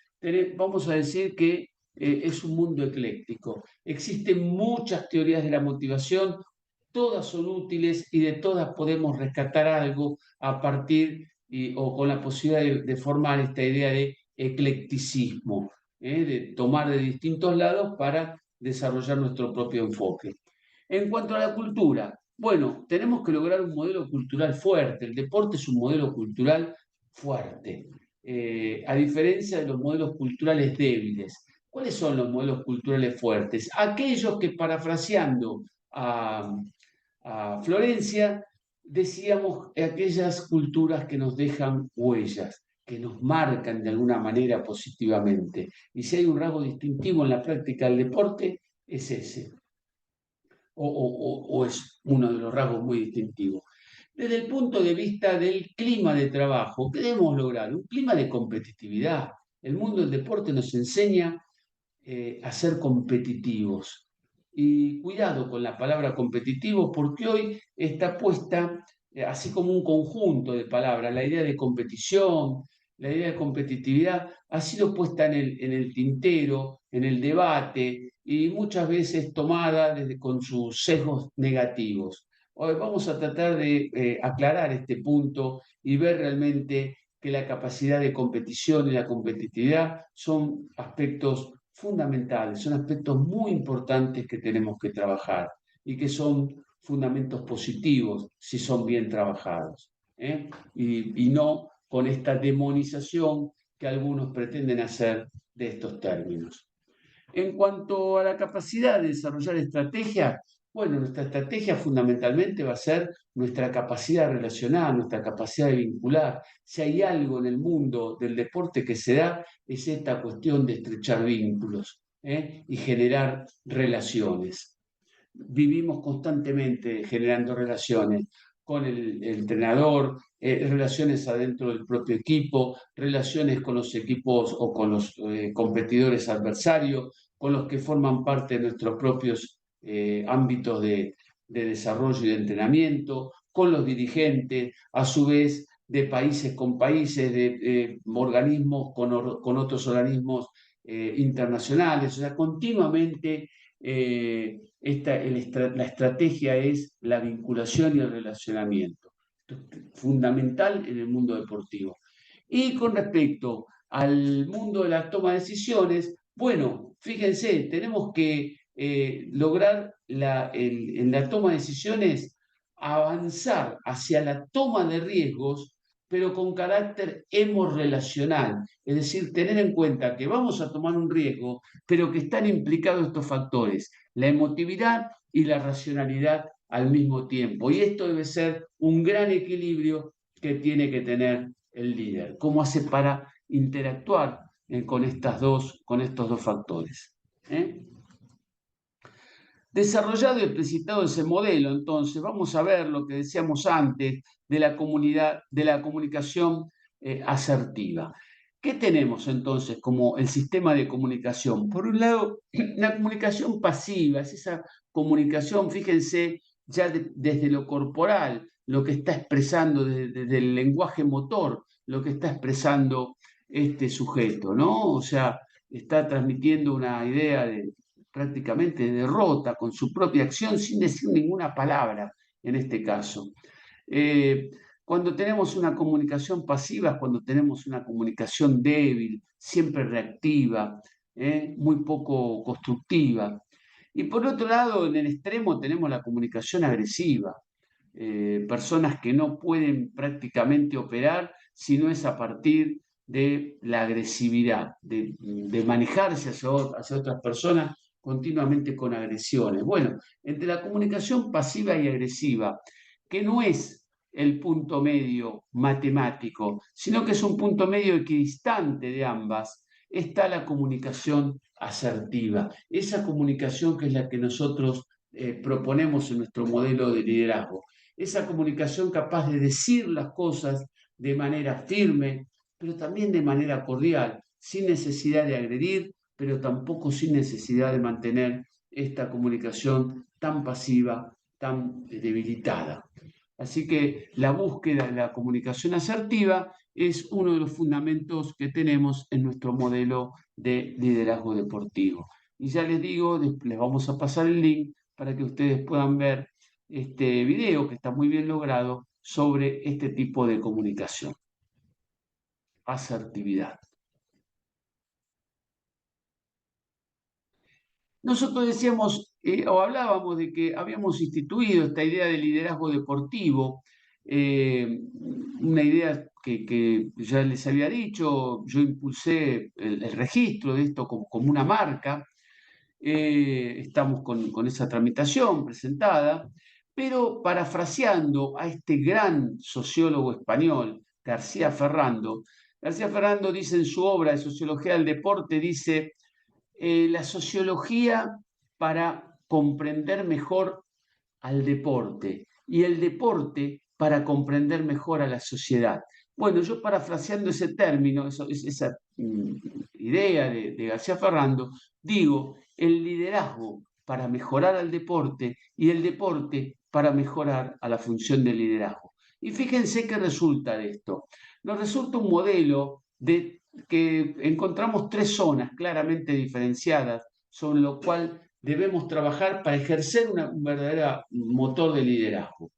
vamos a decir que es un mundo ecléctico. Existen muchas teorías de la motivación, todas son útiles y de todas podemos rescatar algo a partir o con la posibilidad de formar esta idea de eclecticismo, de tomar de distintos lados para desarrollar nuestro propio enfoque. En cuanto a la cultura, bueno, tenemos que lograr un modelo cultural fuerte. El deporte es un modelo cultural fuerte, a diferencia de los modelos culturales débiles. ¿Cuáles son los modelos culturales fuertes? Aquellos que, parafraseando a Florencia, decíamos aquellas culturas que nos dejan huellas, que nos marcan de alguna manera positivamente. Y si hay un rasgo distintivo en la práctica del deporte, es ese o es uno de los rasgos muy distintivos. Desde el punto de vista del clima de trabajo, ¿qué debemos lograr? Un clima de competitividad. El mundo del deporte nos enseña a ser competitivos. Y cuidado con la palabra competitivo, porque hoy está puesta así como un conjunto de palabras. La idea de competición, la idea de competitividad ha sido puesta en el tintero, en el debate y muchas veces tomada con sus sesgos negativos. Hoy vamos a tratar de aclarar este punto y ver realmente que la capacidad de competición y la competitividad son aspectos fundamentales, son aspectos muy importantes que tenemos que trabajar y que son fundamentos positivos si son bien trabajados, ¿eh? Y no con esta demonización que algunos pretenden hacer de estos términos. En cuanto a la capacidad de desarrollar estrategias, bueno, nuestra estrategia fundamentalmente va a ser nuestra capacidad de relacionar, nuestra capacidad de vincular. Si hay algo en el mundo del deporte que se da, es esta cuestión de estrechar vínculos, y generar relaciones. Vivimos constantemente generando relaciones con el entrenador, relaciones adentro del propio equipo, relaciones con los equipos o con los competidores adversarios, con los que forman parte de nuestros propios ámbitos de desarrollo y de entrenamiento, con los dirigentes, a su vez de países con países, de organismos con otros organismos internacionales, o sea, continuamente la estrategia es la vinculación y el relacionamiento, fundamental en el mundo deportivo. Y con respecto al mundo de la toma de decisiones, bueno, fíjense, tenemos que lograr en la toma de decisiones avanzar hacia la toma de riesgos, pero con carácter hemorrelacional, es decir, tener en cuenta que vamos a tomar un riesgo, pero que están implicados estos factores, la emotividad y la racionalidad al mismo tiempo. Y esto debe ser un gran equilibrio que tiene que tener el líder. ¿Cómo hace para interactuar con estos dos factores? ¿Eh? Desarrollado y explicitado ese modelo, entonces vamos a ver lo que decíamos antes de la comunidad, de la comunicación asertiva. ¿Qué tenemos entonces como el sistema de comunicación? Por un lado, la comunicación pasiva, es esa comunicación, fíjense, ya desde lo corporal, lo que está expresando desde el lenguaje motor, lo que está expresando este sujeto, ¿no? O sea, está transmitiendo una idea de prácticamente de derrota con su propia acción sin decir ninguna palabra en este caso. Eh, Cuando tenemos una comunicación pasiva es cuando tenemos una comunicación débil, siempre reactiva, muy poco constructiva. Y por otro lado, en el extremo tenemos la comunicación agresiva, personas que no pueden prácticamente operar si no es a partir de la agresividad, de manejarse hacia otras personas continuamente con agresiones. Bueno, entre la comunicación pasiva y agresiva, que no es el punto medio matemático, sino que es un punto medio equidistante de ambas, está la comunicación asertiva, esa comunicación que es la que nosotros proponemos en nuestro modelo de liderazgo, esa comunicación capaz de decir las cosas de manera firme, pero también de manera cordial, sin necesidad de agredir, pero tampoco sin necesidad de mantener esta comunicación tan pasiva, tan debilitada. Así que la búsqueda de la comunicación asertiva es uno de los fundamentos que tenemos en nuestro modelo de liderazgo deportivo. Y ya les digo, les vamos a pasar el link para que ustedes puedan ver este video que está muy bien logrado sobre este tipo de comunicación. Asertividad. Nosotros decíamos o hablábamos de que habíamos instituido esta idea de liderazgo deportivo, una idea que ya les había dicho, yo impulsé el registro de esto como una marca, estamos con esa tramitación presentada, pero parafraseando a este gran sociólogo español, García Ferrando dice en su obra de Sociología del Deporte, dice, la sociología para comprender mejor al deporte y el deporte para comprender mejor a la sociedad. Bueno, yo parafraseando ese término, esa idea de García Ferrando, digo, el liderazgo para mejorar al deporte y el deporte para mejorar a la función del liderazgo. Y fíjense qué resulta de esto. Nos resulta un modelo que encontramos tres zonas claramente diferenciadas, sobre lo cual debemos trabajar para ejercer un verdadero motor de liderazgo.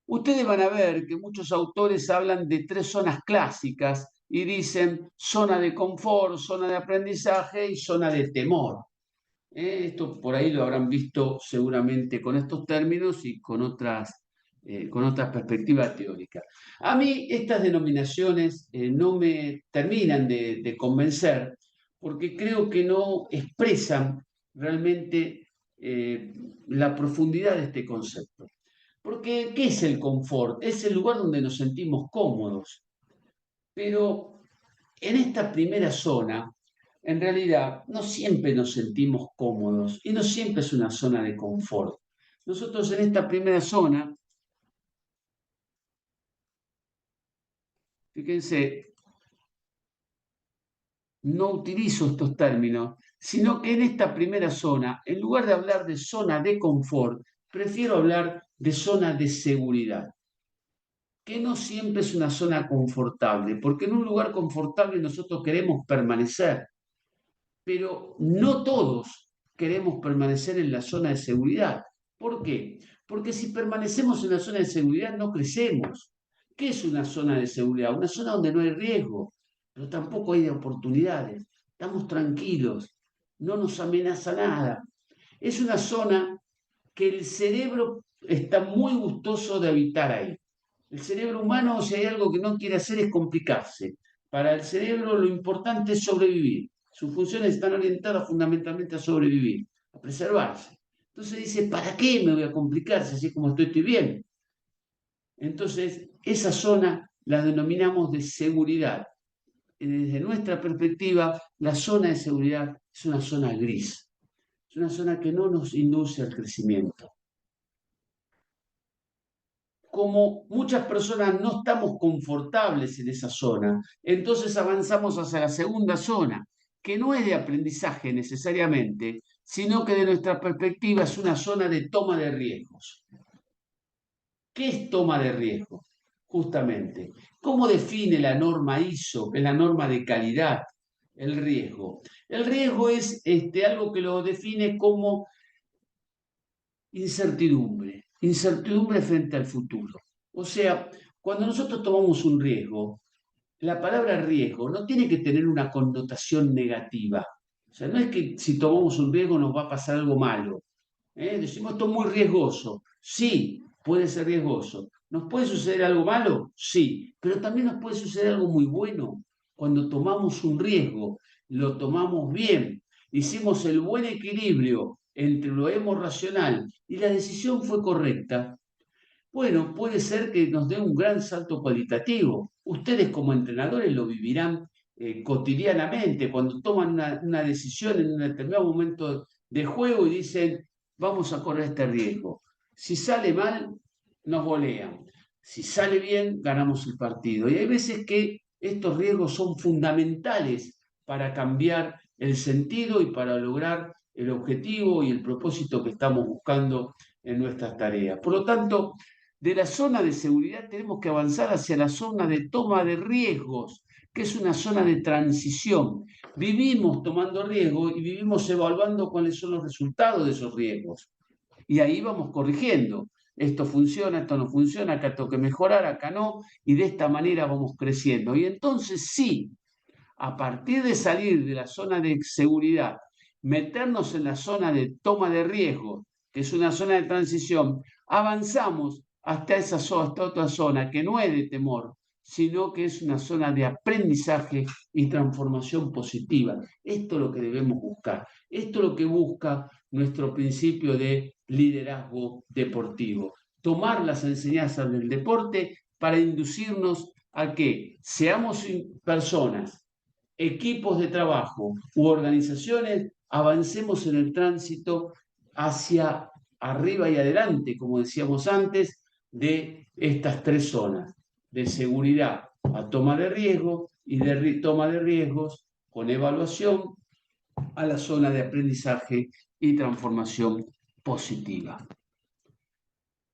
Ustedes van a ver que muchos autores hablan de 3 zonas clásicas y dicen zona de confort, zona de aprendizaje y zona de temor. Esto por ahí lo habrán visto seguramente con estos términos y con otras perspectivas teóricas. A mí estas denominaciones no me terminan de convencer porque creo que no expresan realmente la profundidad de este concepto. Porque, ¿qué es el confort? Es el lugar donde nos sentimos cómodos. Pero en esta primera zona, en realidad, no siempre nos sentimos cómodos y no siempre es una zona de confort. Nosotros en esta primera zona, fíjense, no utilizo estos términos, sino que en esta primera zona, en lugar de hablar de zona de confort, prefiero hablar de zona de seguridad, que no siempre es una zona confortable, porque en un lugar confortable nosotros queremos permanecer, pero no todos queremos permanecer en la zona de seguridad. ¿Por qué? Porque si permanecemos en la zona de seguridad no crecemos. ¿Qué es una zona de seguridad? Una zona donde no hay riesgo, pero tampoco hay oportunidades. Estamos tranquilos, no nos amenaza nada. Es una zona que el cerebro está muy gustoso de habitar ahí. El cerebro humano, si hay algo que no quiere hacer, es complicarse. Para el cerebro lo importante es sobrevivir. Sus funciones están orientadas fundamentalmente a sobrevivir, a preservarse. Entonces dice, ¿para qué me voy a complicar si así como estoy bien? Entonces, esa zona la denominamos de seguridad. Desde nuestra perspectiva, la zona de seguridad es una zona gris. Es una zona que no nos induce al crecimiento. Como muchas personas no estamos confortables en esa zona, entonces avanzamos hacia la segunda zona, que no es de aprendizaje necesariamente, sino que de nuestra perspectiva es una zona de toma de riesgos. ¿Qué es toma de riesgos? Justamente, ¿cómo define la norma ISO, que es la norma de calidad, el riesgo? El riesgo es algo que lo define como incertidumbre, incertidumbre frente al futuro. O sea, cuando nosotros tomamos un riesgo, la palabra riesgo no tiene que tener una connotación negativa. O sea, no es que si tomamos un riesgo nos va a pasar algo malo. Decimos esto es muy riesgoso. Sí, puede ser riesgoso. ¿Nos puede suceder algo malo? Sí, pero también nos puede suceder algo muy bueno. Cuando tomamos un riesgo, lo tomamos bien, hicimos el buen equilibrio entre lo emo racional y la decisión fue correcta. Bueno, puede ser que nos dé un gran salto cualitativo. Ustedes como entrenadores lo vivirán cotidianamente cuando toman una decisión en un determinado momento de juego y dicen, vamos a correr este riesgo. Si sale mal, nos golean. Si sale bien, ganamos el partido. Y hay veces que estos riesgos son fundamentales para cambiar el sentido y para lograr el objetivo y el propósito que estamos buscando en nuestras tareas. Por lo tanto, de la zona de seguridad tenemos que avanzar hacia la zona de toma de riesgos, que es una zona de transición. Vivimos tomando riesgos y vivimos evaluando cuáles son los resultados de esos riesgos. Y ahí vamos corrigiendo. Esto funciona, esto no funciona, acá tengo que mejorar, acá no, y de esta manera vamos creciendo. Y entonces sí, a partir de salir de la zona de seguridad, meternos en la zona de toma de riesgos, que es una zona de transición, avanzamos hasta hasta otra zona que no es de temor, sino que es una zona de aprendizaje y transformación positiva. Esto es lo que debemos buscar. Esto es lo que busca nuestro principio de liderazgo deportivo. Tomar las enseñanzas del deporte para inducirnos a que seamos personas, equipos de trabajo u organizaciones, avancemos en el tránsito hacia arriba y adelante, como decíamos antes, de estas 3 zonas, de seguridad a toma de riesgo y de toma de riesgos con evaluación a la zona de aprendizaje y transformación positiva.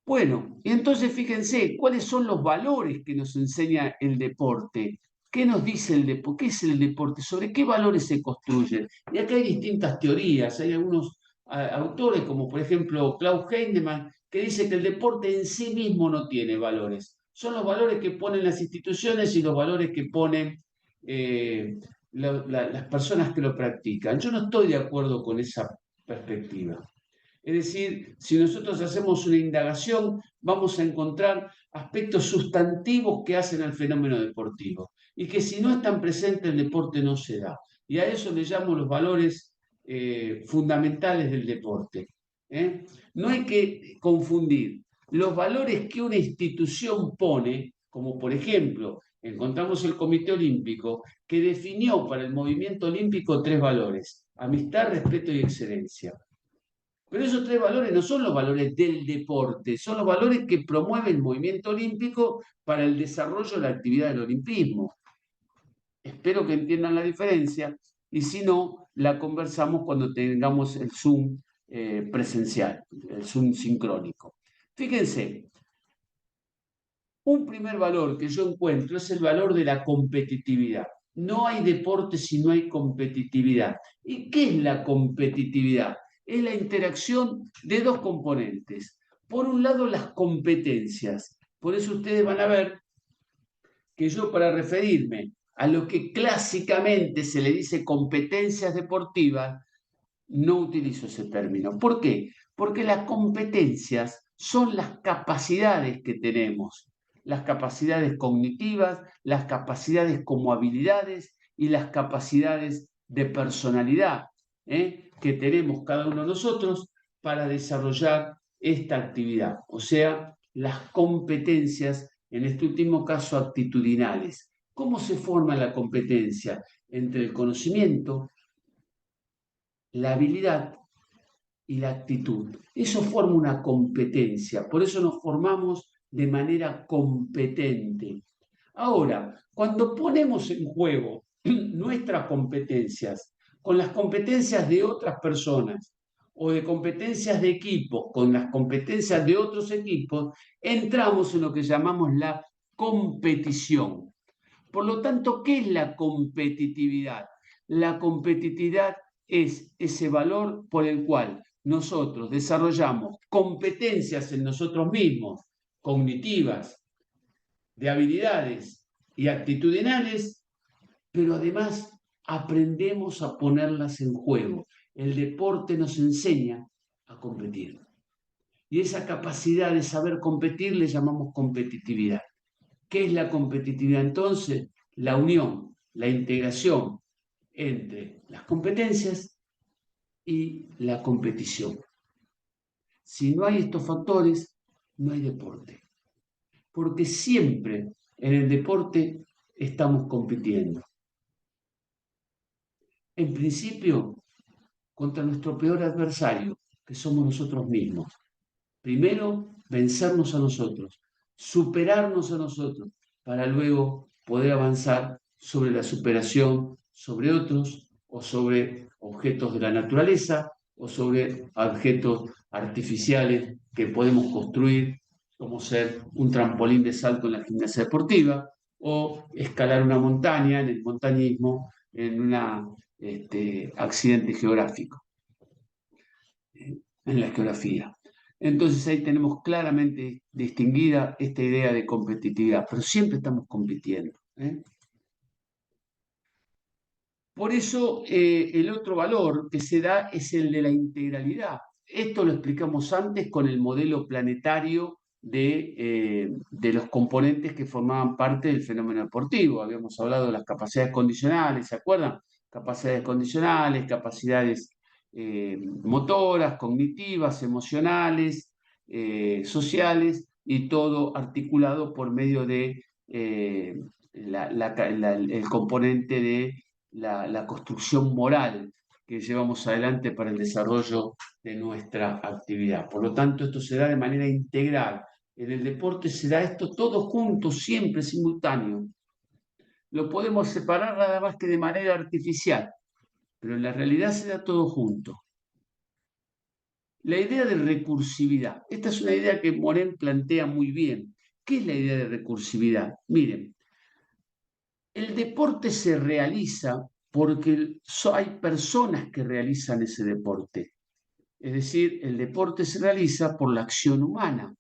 Bueno, y entonces fíjense, ¿cuáles son los valores que nos enseña el deporte? ¿Qué nos dice el deporte? ¿Qué es el deporte? ¿Sobre qué valores se construyen? Y acá hay distintas teorías. Hay algunos autores, como por ejemplo Klaus Heinemann, que dice que el deporte en sí mismo no tiene valores. Son los valores que ponen las instituciones y los valores que ponen las personas que lo practican. Yo no estoy de acuerdo con esa perspectiva. Es decir, si nosotros hacemos una indagación, vamos a encontrar aspectos sustantivos que hacen al fenómeno deportivo y que si no están presentes el deporte no se da. Y a eso le llamo los valores fundamentales del deporte. ¿Eh? No hay que confundir los valores que una institución pone, como por ejemplo, encontramos el Comité Olímpico, que definió para el movimiento olímpico 3 valores: amistad, respeto y excelencia. Pero esos 3 valores no son los valores del deporte, son los valores que promueve el movimiento olímpico para el desarrollo de la actividad del olimpismo. Espero que entiendan la diferencia y si no, la conversamos cuando tengamos el Zoom presencial, el Zoom sincrónico. Fíjense, un primer valor que yo encuentro es el valor de la competitividad. No hay deporte si no hay competitividad. ¿Y qué es la competitividad? Es la interacción de 2 componentes. Por un lado, las competencias. Por eso ustedes van a ver que yo, para referirme a lo que clásicamente se le dice competencias deportivas, no utilizo ese término. ¿Por qué? Porque las competencias son las capacidades que tenemos, las capacidades cognitivas, las capacidades como habilidades y las capacidades de personalidad que tenemos cada uno de nosotros para desarrollar esta actividad. O sea, las competencias, en este último caso actitudinales. ¿Cómo se forma la competencia? Entre el conocimiento, la habilidad y la actitud. Eso forma una competencia, por eso nos formamos de manera competente. Ahora, cuando ponemos en juego nuestras competencias con las competencias de otras personas o de competencias de equipos con las competencias de otros equipos, entramos en lo que llamamos la competición. Por lo tanto, ¿qué es la competitividad? La competitividad es ese valor por el cual nosotros desarrollamos competencias en nosotros mismos, cognitivas, de habilidades y actitudinales, pero además aprendemos a ponerlas en juego. El deporte nos enseña a competir. Y esa capacidad de saber competir le llamamos competitividad. ¿Qué es la competitividad entonces? La unión, la integración entre las competencias y la competición. Si no hay estos factores, no hay deporte. Porque siempre en el deporte estamos compitiendo. En principio, contra nuestro peor adversario, que somos nosotros mismos. Primero, vencernos a nosotros, superarnos a nosotros, para luego poder avanzar sobre la superación sobre otros o sobre objetos de la naturaleza o sobre objetos artificiales que podemos construir, como ser un trampolín de salto en la gimnasia deportiva o escalar una montaña en el montañismo en un accidente geográfico, en la geografía. Entonces ahí tenemos claramente distinguida esta idea de competitividad, pero siempre estamos compitiendo. Por eso el otro valor que se da es el de la integralidad. Esto lo explicamos antes con el modelo planetario de los componentes que formaban parte del fenómeno deportivo. Habíamos hablado de las capacidades condicionales, ¿se acuerdan? Capacidades condicionales, capacidades motoras, cognitivas, emocionales, sociales, y todo articulado por medio de el componente de la construcción moral que llevamos adelante para el desarrollo de nuestra actividad. Por lo tanto, esto se da de manera integral. En el deporte se da esto todo junto, siempre simultáneo. Lo podemos separar nada más que de manera artificial, pero en la realidad se da todo junto. La idea de recursividad. Esta es una idea que Morén plantea muy bien. ¿Qué es la idea de recursividad? Miren, El deporte se realiza porque hay personas que realizan ese deporte. Es decir, el deporte se realiza por la acción humana.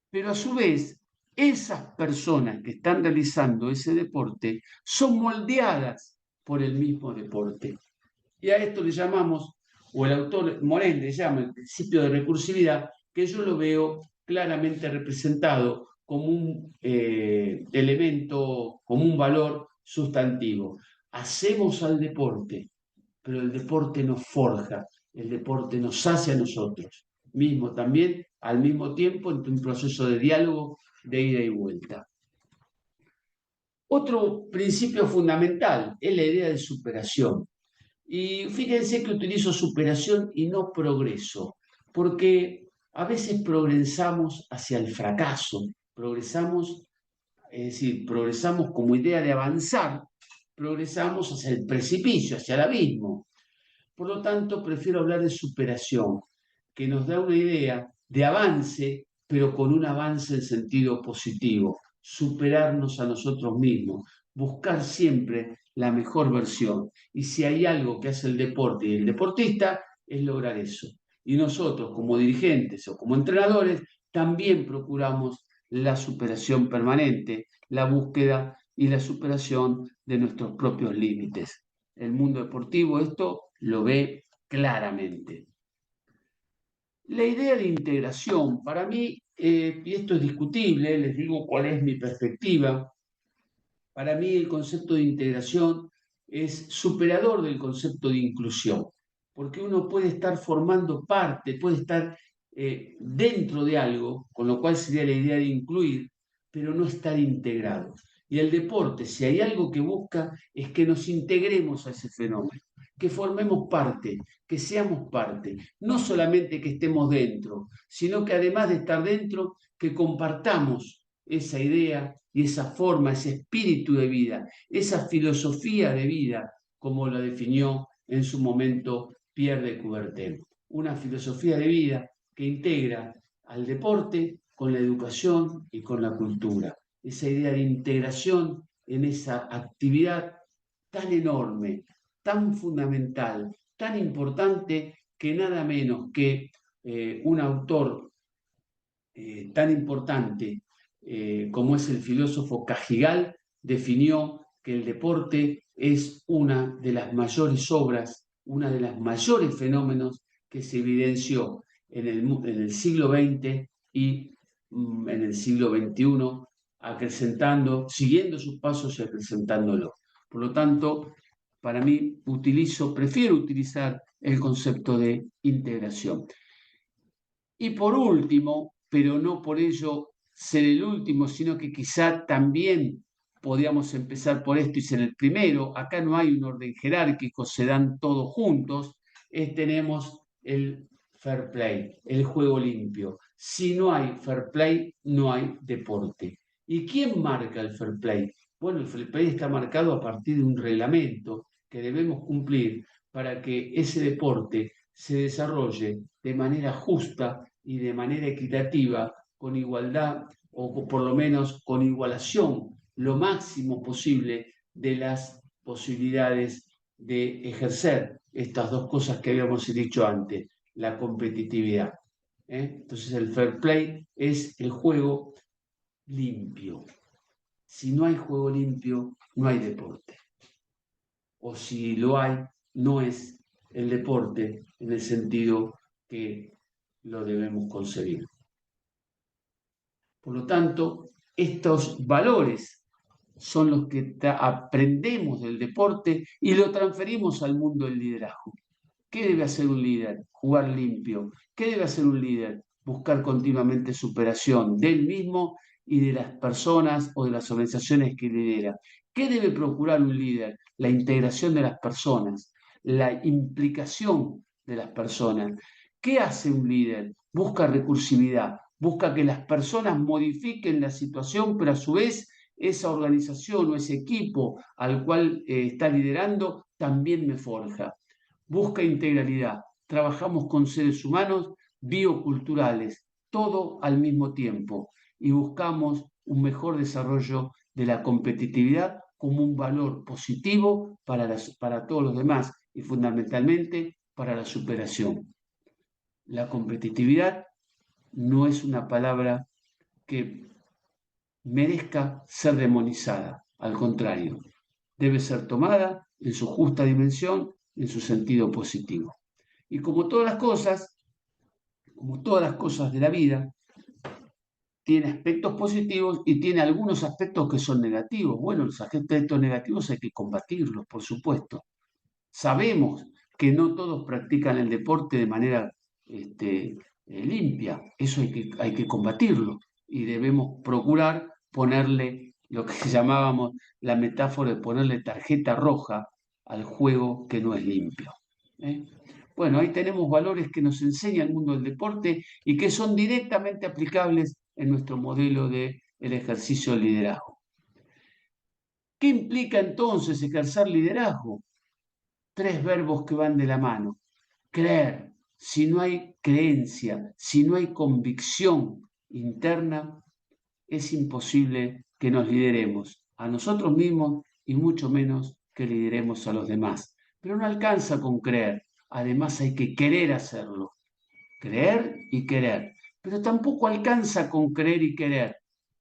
Pero a su vez, esas personas que están realizando ese deporte son moldeadas por el mismo deporte. Y a esto le llamamos, o el autor Morel le llama el principio de recursividad, que yo lo veo claramente representado como un elemento, como un valor sustantivo. Hacemos al deporte, pero el deporte nos forja, el deporte nos hace a nosotros mismo también, al mismo tiempo, en un proceso de diálogo, de ida y vuelta. Otro principio fundamental es la idea de superación. Y fíjense que utilizo superación y no progreso, porque a veces progresamos hacia el fracaso, progresamos, es decir, progresamos como idea de avanzar, progresamos hacia el precipicio, hacia el abismo. Por lo tanto, prefiero hablar de superación, que nos da una idea de avance, pero con un avance en sentido positivo, superarnos a nosotros mismos, buscar siempre la mejor versión. Y si hay algo que hace el deporte y el deportista, es lograr eso. Y nosotros, como dirigentes o como entrenadores, también procuramos la superación permanente, la búsqueda y la superación de nuestros propios límites. El mundo deportivo esto lo ve claramente. La idea de integración, para mí, y esto es discutible, les digo cuál es mi perspectiva, para mí el concepto de integración es superador del concepto de inclusión, porque uno puede estar formando parte, puede estar dentro de algo, con lo cual sería la idea de incluir, pero no estar integrado. Y el deporte, si hay algo que busca, es que nos integremos a ese fenómeno, que formemos parte, que seamos parte, no solamente que estemos dentro, sino que además de estar dentro, que compartamos esa idea y esa forma, ese espíritu de vida, esa filosofía de vida, como la definió en su momento Pierre de Coubertin. Una filosofía de vida que integra al deporte con la educación y con la cultura. Esa idea de integración en esa actividad tan enorme, tan fundamental, tan importante, que nada menos que un autor tan importante como es el filósofo Cajigal, definió que el deporte es una de las mayores obras, una de las mayores fenómenos que se evidenció en el siglo XX y en el siglo XXI, acrecentando, siguiendo sus pasos y acrecentándolo. Por lo tanto, para mí prefiero utilizar el concepto de integración. Y por último, pero no por ello ser el último, sino que quizá también podríamos empezar por esto y ser el primero. Acá no hay un orden jerárquico, se dan todos juntos. Tenemos el fair play, el juego limpio. Si no hay fair play, no hay deporte. ¿Y quién marca el fair play? Bueno, el fair play está marcado a partir de un reglamento que debemos cumplir para que ese deporte se desarrolle de manera justa y de manera equitativa, con igualdad o por lo menos con igualación lo máximo posible de las posibilidades de ejercer estas dos cosas que habíamos dicho antes, la competitividad. Entonces el fair play es el juego limpio. Si no hay juego limpio, no hay deporte. O si lo hay, no es el deporte en el sentido que lo debemos concebir. Por lo tanto, estos valores son los que aprendemos del deporte y lo transferimos al mundo del liderazgo. ¿Qué debe hacer un líder? Jugar limpio. ¿Qué debe hacer un líder? Buscar continuamente superación del mismo y de las personas o de las organizaciones que lidera. ¿Qué debe procurar un líder? La integración de las personas, la implicación de las personas. ¿Qué hace un líder? Busca recursividad, busca que las personas modifiquen la situación, pero a su vez esa organización o ese equipo al cual está liderando también me forja. Busca integralidad. Trabajamos con seres humanos bioculturales, todo al mismo tiempo, y buscamos un mejor desarrollo de la competitividad como un valor positivo para todos los demás y fundamentalmente para la superación. La competitividad no es una palabra que merezca ser demonizada, al contrario, debe ser tomada en su justa dimensión, en su sentido positivo. Y como todas las cosas de la vida, tiene aspectos positivos y tiene algunos aspectos que son negativos. Bueno, los aspectos negativos hay que combatirlos, por supuesto. Sabemos que no todos practican el deporte de manera limpia, eso hay que combatirlo y debemos procurar ponerle lo que llamábamos la metáfora de ponerle tarjeta roja al juego que no es limpio. ¿eh? Bueno, ahí tenemos valores que nos enseña el mundo del deporte y que son directamente aplicables en nuestro modelo de el ejercicio del liderazgo. ¿Qué implica entonces ejercer liderazgo? Tres verbos que van de la mano. Creer. Si no hay creencia, si no hay convicción interna, es imposible que nos lideremos a nosotros mismos y mucho menos que lideremos a los demás. Pero no alcanza con creer, además hay que querer hacerlo. Creer y querer. Pero tampoco alcanza con creer y querer.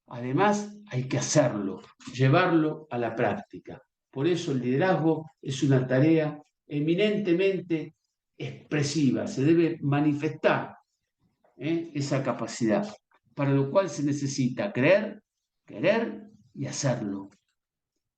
Además hay que hacerlo, llevarlo a la práctica. Por eso el liderazgo es una tarea eminentemente expresiva, se debe manifestar esa capacidad, para lo cual se necesita creer, querer y hacerlo.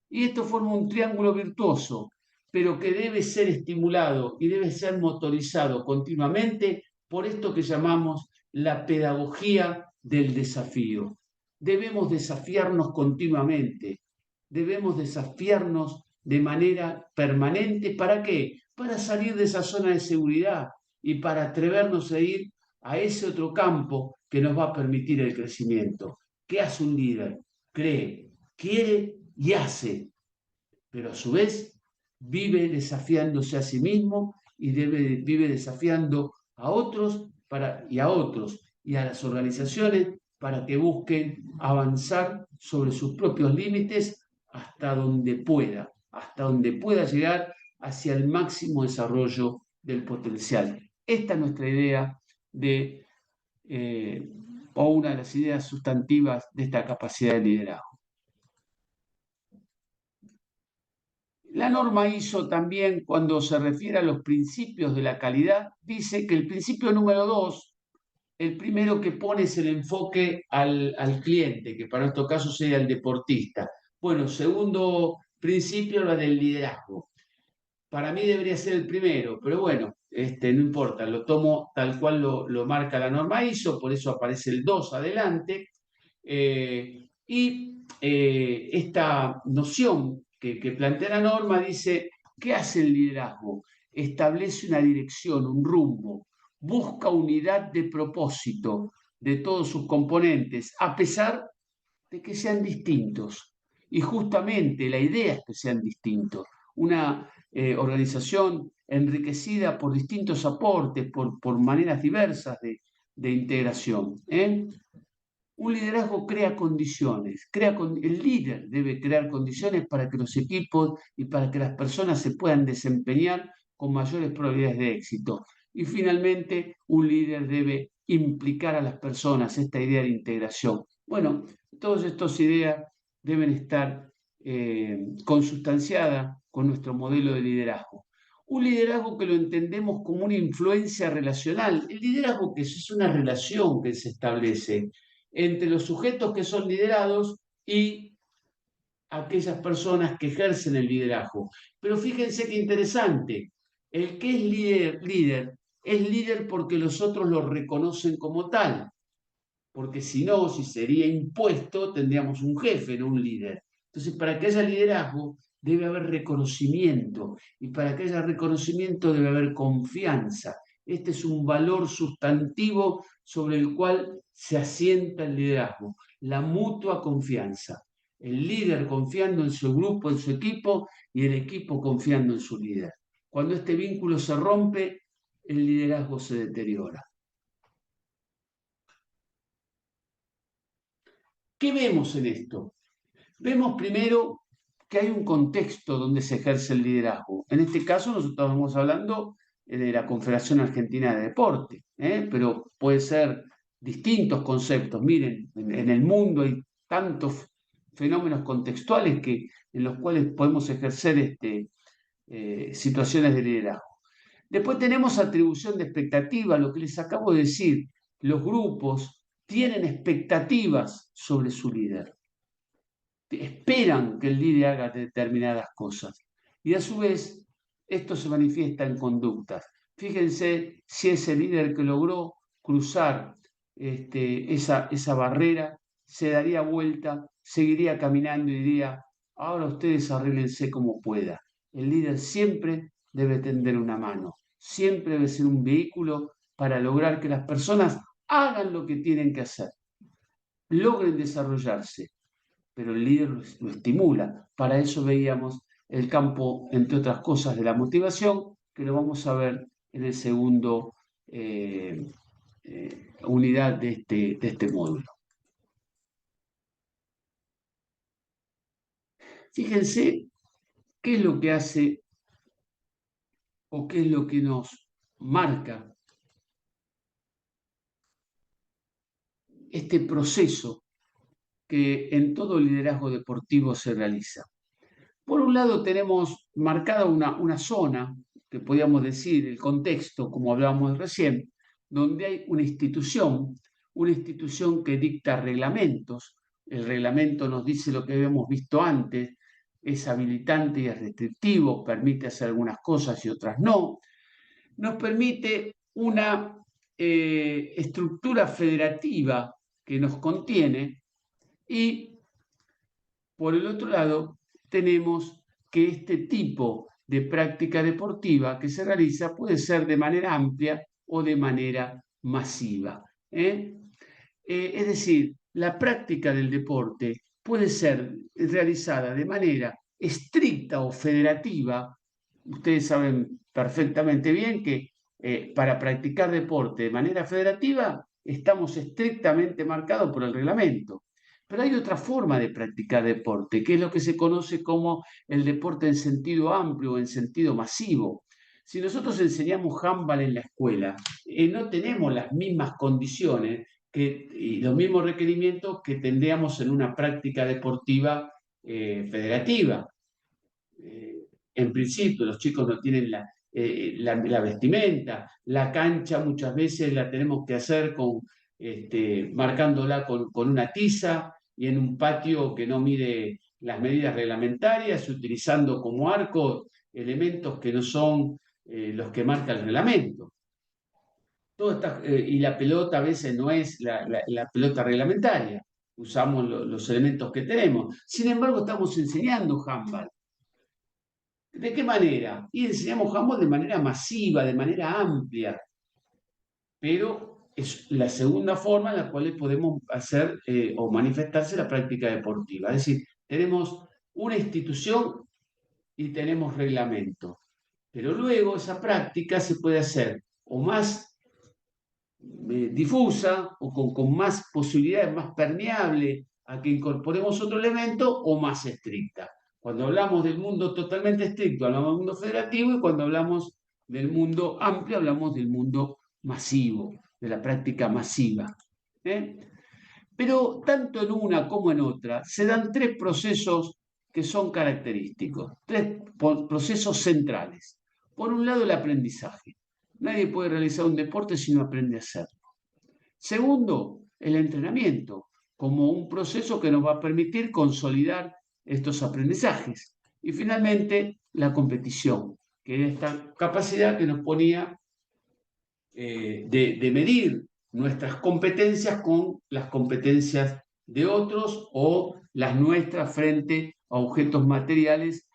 Y esto forma un triángulo virtuoso, pero que debe ser estimulado y debe ser motorizado continuamente por esto que llamamos la pedagogía del desafío. Debemos desafiarnos continuamente, debemos desafiarnos de manera permanente. ¿Para qué? Para salir de esa zona de seguridad y para atrevernos a ir a ese otro campo que nos va a permitir el crecimiento. ¿Qué hace un líder? Cree, quiere y hace, pero a su vez vive desafiándose a sí mismo y vive desafiando a otros y a otros y a las organizaciones para que busquen avanzar sobre sus propios límites hasta donde pueda llegar hacia el máximo desarrollo del potencial. Esta es nuestra idea o una de las ideas sustantivas de esta capacidad de liderazgo. La norma ISO también, cuando se refiere a los principios de la calidad, dice que el principio número 2, el primero que pone es el enfoque al cliente, que para nuestro caso sería el deportista. Bueno, segundo principio, lo del liderazgo. Para mí debería ser el primero, pero bueno, no importa, lo tomo tal cual lo marca la norma ISO, por eso aparece el 2 adelante. Esta noción que plantea la norma dice, ¿qué hace el liderazgo? Establece una dirección, un rumbo, busca unidad de propósito de todos sus componentes, a pesar de que sean distintos. Y justamente la idea es que sean distintos. Una organización enriquecida por distintos aportes, por maneras diversas de integración. Un liderazgo crea condiciones, el líder debe crear condiciones para que los equipos y para que las personas se puedan desempeñar con mayores probabilidades de éxito. Y finalmente, un líder debe implicar a las personas, esta idea de integración. Bueno, todas estas ideas deben estar consustanciadas con nuestro modelo de liderazgo. Un liderazgo que lo entendemos como una influencia relacional. El liderazgo que es una relación que se establece entre los sujetos que son liderados y aquellas personas que ejercen el liderazgo. Pero fíjense qué interesante, el que es líder porque los otros lo reconocen como tal, porque si no, si sería impuesto, tendríamos un jefe, no un líder. Entonces, para que haya liderazgo, debe haber reconocimiento, y para que haya reconocimiento debe haber confianza. Este es un valor sustantivo sobre el cual se asienta el liderazgo, la mutua confianza. El líder confiando en su grupo, en su equipo, y el equipo confiando en su líder. Cuando este vínculo se rompe, el liderazgo se deteriora. ¿Qué vemos en esto? Vemos primero que hay un contexto donde se ejerce el liderazgo. En este caso nosotros estamos hablando de la Confederación Argentina de Deporte, pero puede ser distintos conceptos. Miren, en el mundo hay tantos fenómenos contextuales en los cuales podemos ejercer situaciones de liderazgo. Después tenemos atribución de expectativa, lo que les acabo de decir. Los grupos tienen expectativas sobre su líder. Esperan que el líder haga determinadas cosas. Y a su vez, esto se manifiesta en conductas. Fíjense si ese líder que logró cruzar esa barrera se daría vuelta, seguiría caminando y diría, ahora ustedes arréglense como pueda. El líder siempre debe tender una mano, siempre debe ser un vehículo para lograr que las personas hagan lo que tienen que hacer, logren desarrollarse, pero el líder lo estimula. Para eso veíamos el campo, entre otras cosas, de la motivación, que lo vamos a ver en el segundo unidad de este módulo. Fíjense qué es lo que hace o qué es lo que nos marca este proceso que en todo liderazgo deportivo se realiza. Por un lado tenemos marcada una zona, que podríamos decir el contexto, como hablábamos recién, donde hay una institución que dicta reglamentos. El reglamento nos dice lo que habíamos visto antes, es habilitante y es restrictivo, permite hacer algunas cosas y otras no. Nos permite una estructura federativa que nos contiene y, por el otro lado, tenemos que este tipo de práctica deportiva que se realiza puede ser de manera amplia o de manera masiva. Es decir, la práctica del deporte puede ser realizada de manera estricta o federativa. Ustedes saben perfectamente bien que para practicar deporte de manera federativa estamos estrictamente marcados por el reglamento. Pero hay otra forma de practicar deporte, que es lo que se conoce como el deporte en sentido amplio o en sentido masivo. Si nosotros enseñamos handball en la escuela, no tenemos las mismas condiciones y los mismos requerimientos que tendríamos en una práctica deportiva federativa. En principio, los chicos no tienen la vestimenta, la cancha muchas veces la tenemos que hacer marcándola con una tiza y en un patio que no mide las medidas reglamentarias, utilizando como arco elementos que no son los que marca el reglamento. Y la pelota a veces no es la pelota reglamentaria, usamos los elementos que tenemos. Sin embargo, estamos enseñando handball. ¿De qué manera? Y enseñamos handball de manera masiva, de manera amplia, pero es la segunda forma en la cual podemos hacer o manifestarse la práctica deportiva. Es decir, tenemos una institución y tenemos reglamento, pero luego esa práctica se puede hacer o más difusa o con más posibilidades, más permeable a que incorporemos otro elemento o más estricta. Cuando hablamos del mundo totalmente estricto, hablamos del mundo federativo y cuando hablamos del mundo amplio, hablamos del mundo masivo, de la práctica masiva. Pero tanto en una como en otra se dan tres procesos que son característicos, tres procesos centrales. Por un lado, el aprendizaje. Nadie puede realizar un deporte si no aprende a hacerlo. Segundo, el entrenamiento, como un proceso que nos va a permitir consolidar estos aprendizajes. Y finalmente, la competición, que es esta capacidad que nos ponía de medir nuestras competencias con las competencias de otros o las nuestras frente a objetos materiales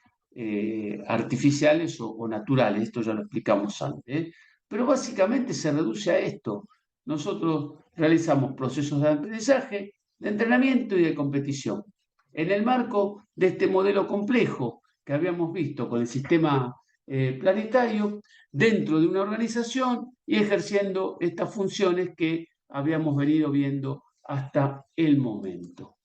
artificiales o naturales. Esto ya lo explicamos antes. Pero básicamente se reduce a esto. Nosotros realizamos procesos de aprendizaje, de entrenamiento y de competición. En el marco de este modelo complejo que habíamos visto con el sistema planetario, dentro de una organización y ejerciendo estas funciones que habíamos venido viendo hasta el momento.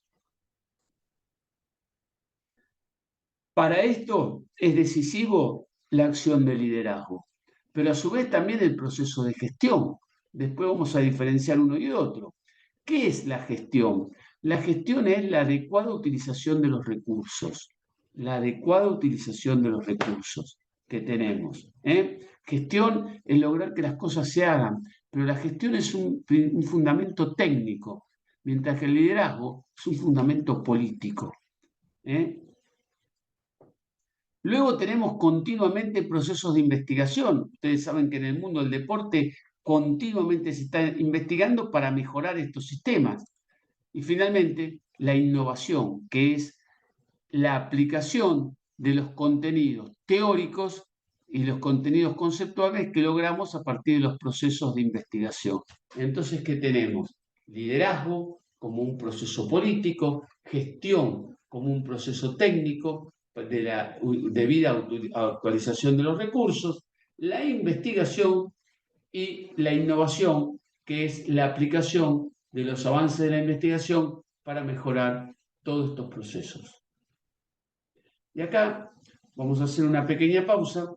Para esto es decisivo la acción de liderazgo, pero a su vez también el proceso de gestión. Después vamos a diferenciar uno y otro. ¿Qué es la gestión? La gestión es la adecuada utilización de los recursos, la adecuada utilización de los recursos que tenemos. Gestión es lograr que las cosas se hagan, pero la gestión es un fundamento técnico, mientras que el liderazgo es un fundamento político. ¿eh? Luego tenemos continuamente procesos de investigación. Ustedes saben que en el mundo del deporte continuamente se está investigando para mejorar estos sistemas. Y finalmente, la innovación, que es la aplicación de los contenidos teóricos y los contenidos conceptuales que logramos a partir de los procesos de investigación. Entonces, ¿qué tenemos? Liderazgo como un proceso político, gestión como un proceso técnico de la debida actualización de los recursos, la investigación y la innovación, que es la aplicación de los avances de la investigación para mejorar todos estos procesos. Y acá vamos a hacer una pequeña pausa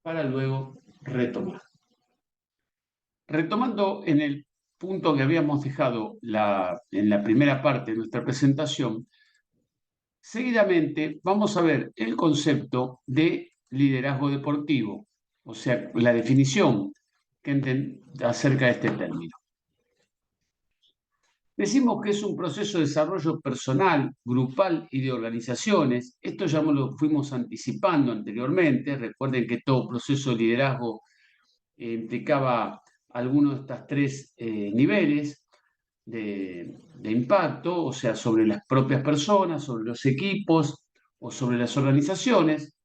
para luego retomar. Retomando en el punto que habíamos dejado en la primera parte de nuestra presentación, seguidamente vamos a ver el concepto de liderazgo deportivo, o sea, la definición acerca de este término. Decimos que es un proceso de desarrollo personal, grupal y de organizaciones. Esto ya lo fuimos anticipando anteriormente. Recuerden que todo proceso de liderazgo implicaba alguno de estos tres niveles de impacto, o sea, sobre las propias personas, sobre los equipos o sobre las organizaciones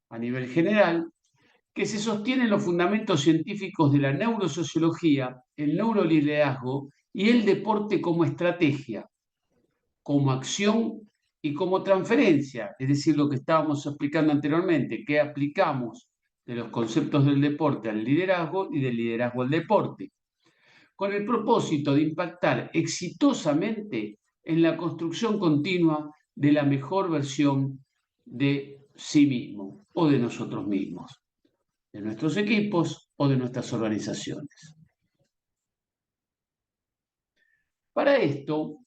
a nivel general, que se sostienen los fundamentos científicos de la neurosociología, el neuroliderazgo y el deporte como estrategia, como acción y como transferencia, es decir, lo que estábamos explicando anteriormente, que aplicamos de los conceptos del deporte al liderazgo y del liderazgo al deporte, con el propósito de impactar exitosamente en la construcción continua de la mejor versión de sí mismo o de nosotros mismos, de nuestros equipos o de nuestras organizaciones. Para esto,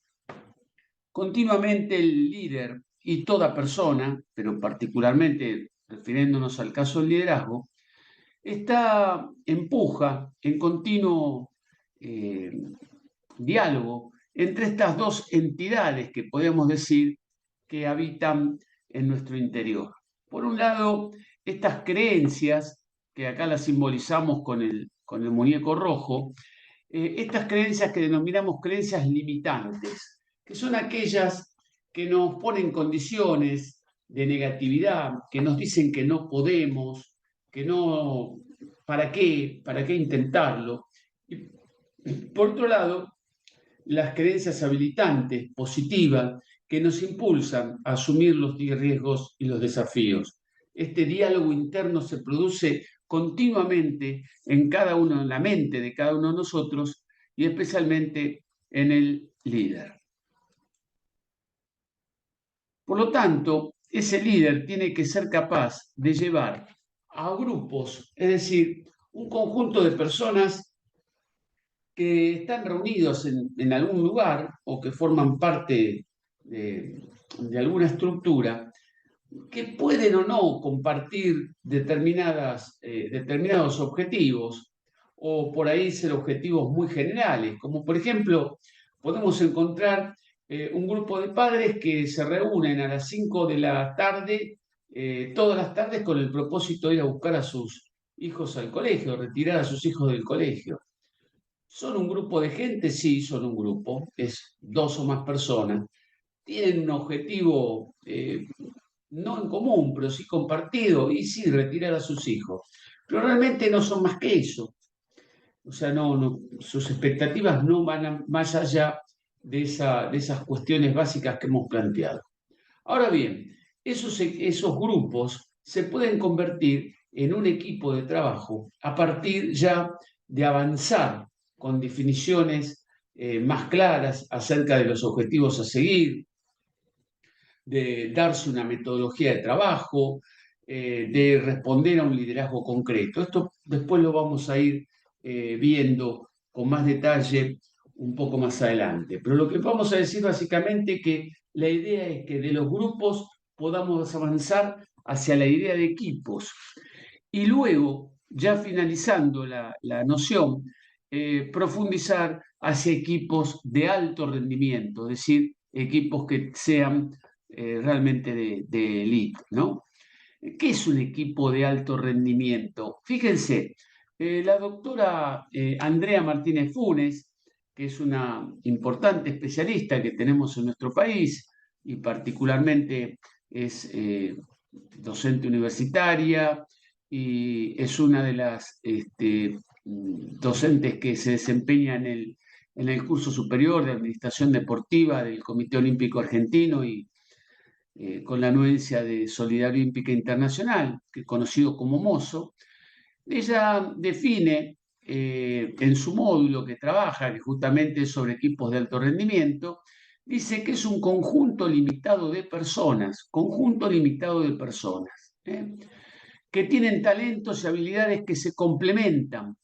continuamente el líder y toda persona, pero particularmente refiriéndonos al caso del liderazgo, empuja en continuo diálogo entre estas dos entidades que podemos decir que habitan en nuestro interior. Por un lado, estas creencias, que acá las simbolizamos con el muñeco rojo, estas creencias que denominamos creencias limitantes, que son aquellas que nos ponen condiciones de negatividad, que nos dicen que no podemos, que no, ¿para qué intentarlo? Y por otro lado, las creencias habilitantes, positivas, que nos impulsan a asumir los riesgos y los desafíos. Este diálogo interno se produce continuamente en la mente de cada uno de nosotros y especialmente en el líder. Por lo tanto, ese líder tiene que ser capaz de llevar a grupos, es decir, un conjunto de personas que están reunidos en algún lugar o que forman parte de alguna estructura, que pueden o no compartir determinados objetivos o por ahí ser objetivos muy generales, como por ejemplo podemos encontrar un grupo de padres que se reúnen a las 5 de la tarde, todas las tardes con el propósito de ir a buscar a sus hijos al colegio, retirar a sus hijos del colegio. ¿Son un grupo de gente? Sí, son un grupo, es dos o más personas. Tienen un objetivo no en común, pero sí compartido, y sí retirar a sus hijos. Pero realmente no son más que eso. O sea, sus expectativas no van más allá de esas cuestiones básicas que hemos planteado. Ahora bien, esos grupos se pueden convertir en un equipo de trabajo a partir ya de avanzar con definiciones más claras acerca de los objetivos a seguir, de darse una metodología de trabajo, de responder a un liderazgo concreto. Esto después lo vamos a ir viendo con más detalle un poco más adelante. Pero lo que vamos a decir básicamente es que la idea es que de los grupos podamos avanzar hacia la idea de equipos. Y luego, ya finalizando la noción, profundizar hacia equipos de alto rendimiento, es decir, equipos que sean realmente de elite, ¿no? ¿Qué es un equipo de alto rendimiento? Fíjense, la doctora Andrea Martínez Funes, que es una importante especialista que tenemos en nuestro país y particularmente es docente universitaria y es una de las docentes que se desempeña en el curso superior de Administración Deportiva del Comité Olímpico Argentino y con la anuencia de Solidaridad Olímpica Internacional, que es conocido como MOSO. Ella define en su módulo que trabaja, que justamente es sobre equipos de alto rendimiento, dice que es un conjunto limitado de personas, que tienen talentos y habilidades que se complementan,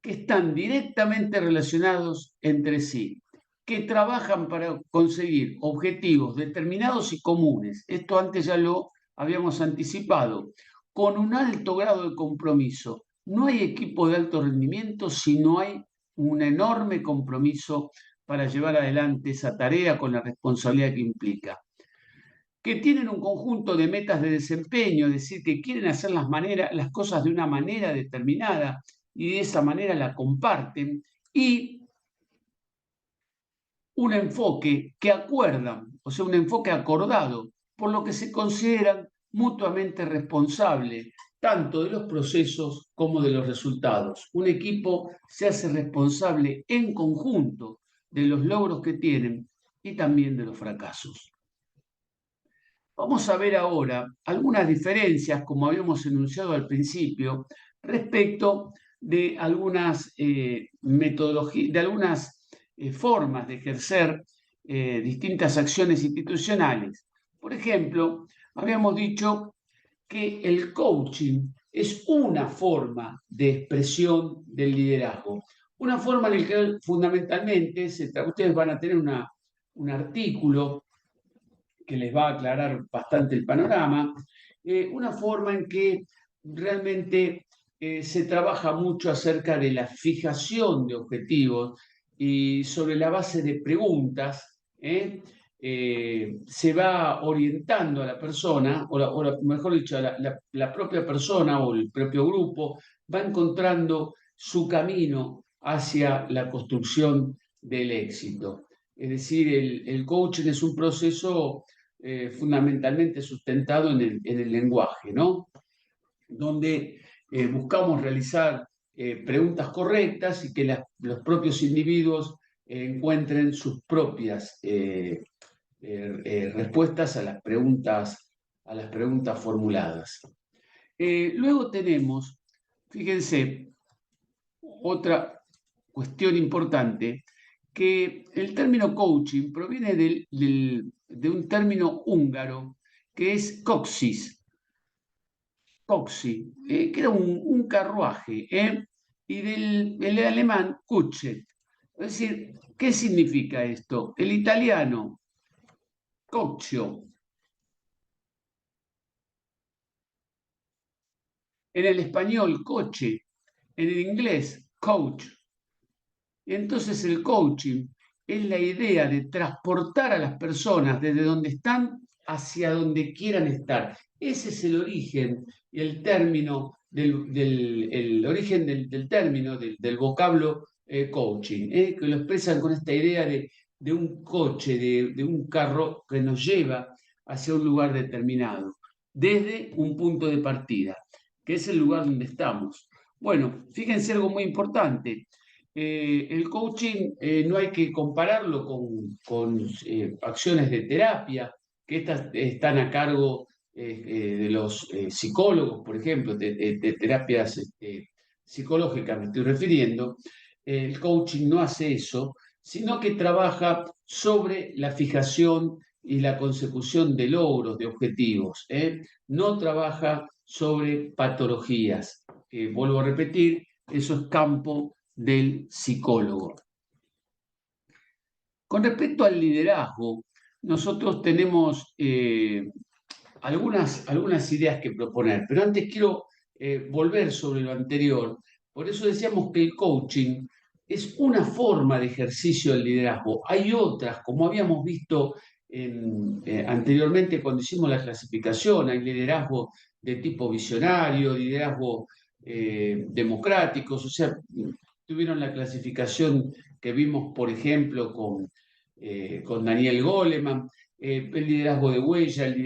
que están directamente relacionados entre sí, que trabajan para conseguir objetivos determinados y comunes. Esto antes ya lo habíamos anticipado, con un alto grado de compromiso. No hay equipo de alto rendimiento si no hay un enorme compromiso para llevar adelante esa tarea con la responsabilidad que implica. Que tienen un conjunto de metas de desempeño, es decir, que quieren hacer las cosas de una manera determinada y de esa manera la comparten, y un enfoque que acuerdan, o sea, un enfoque acordado, por lo que se consideran mutuamente responsables tanto de los procesos como de los resultados. Un equipo se hace responsable en conjunto de los logros que tienen y también de los fracasos. Vamos a ver ahora algunas diferencias, como habíamos enunciado al principio, respecto de algunas metodologías, de algunas formas de ejercer distintas acciones institucionales. Por ejemplo, habíamos dicho que el coaching es una forma de expresión del liderazgo, una forma en la que fundamentalmente ustedes van a tener un artículo que les va a aclarar bastante el panorama, una forma en que realmente se trabaja mucho acerca de la fijación de objetivos y sobre la base de preguntas se va orientando a la persona, mejor dicho, la propia persona o el propio grupo va encontrando su camino hacia la construcción del éxito. Es decir, el coaching es un proceso fundamentalmente sustentado en el lenguaje, ¿no? Donde buscamos realizar preguntas correctas y que los propios individuos encuentren sus propias respuestas a las preguntas formuladas. Luego tenemos, fíjense, otra cuestión importante, que el término coaching proviene de un término húngaro que es que era un carruaje, y el alemán Kutsche. Es decir, ¿qué significa esto? El italiano, coccio, en el español, coche, en el inglés, coach. Entonces el coaching es la idea de transportar a las personas desde donde están hacia donde quieran estar. Ese es el origen y el término el origen del término, del vocablo coaching, que lo expresan con esta idea de un coche, de un carro que nos lleva hacia un lugar determinado, desde un punto de partida, que es el lugar donde estamos. Bueno, fíjense algo muy importante. El coaching no hay que compararlo con acciones de terapia, que estas están a cargo de los psicólogos, por ejemplo, de terapias psicológicas me estoy refiriendo. El coaching no hace eso, sino que trabaja sobre la fijación y la consecución de logros, de objetivos. No trabaja sobre patologías. Vuelvo a repetir, eso es campo del psicólogo. Con respecto al liderazgo, nosotros tenemos algunas ideas que proponer, pero antes quiero volver sobre lo anterior. Por eso decíamos que el coaching es una forma de ejercicio del liderazgo. Hay otras, como habíamos visto anteriormente cuando hicimos la clasificación, hay liderazgo de tipo visionario, liderazgo democráticos, o sea, tuvieron la clasificación que vimos, por ejemplo, con Daniel Goleman, el liderazgo de huella, el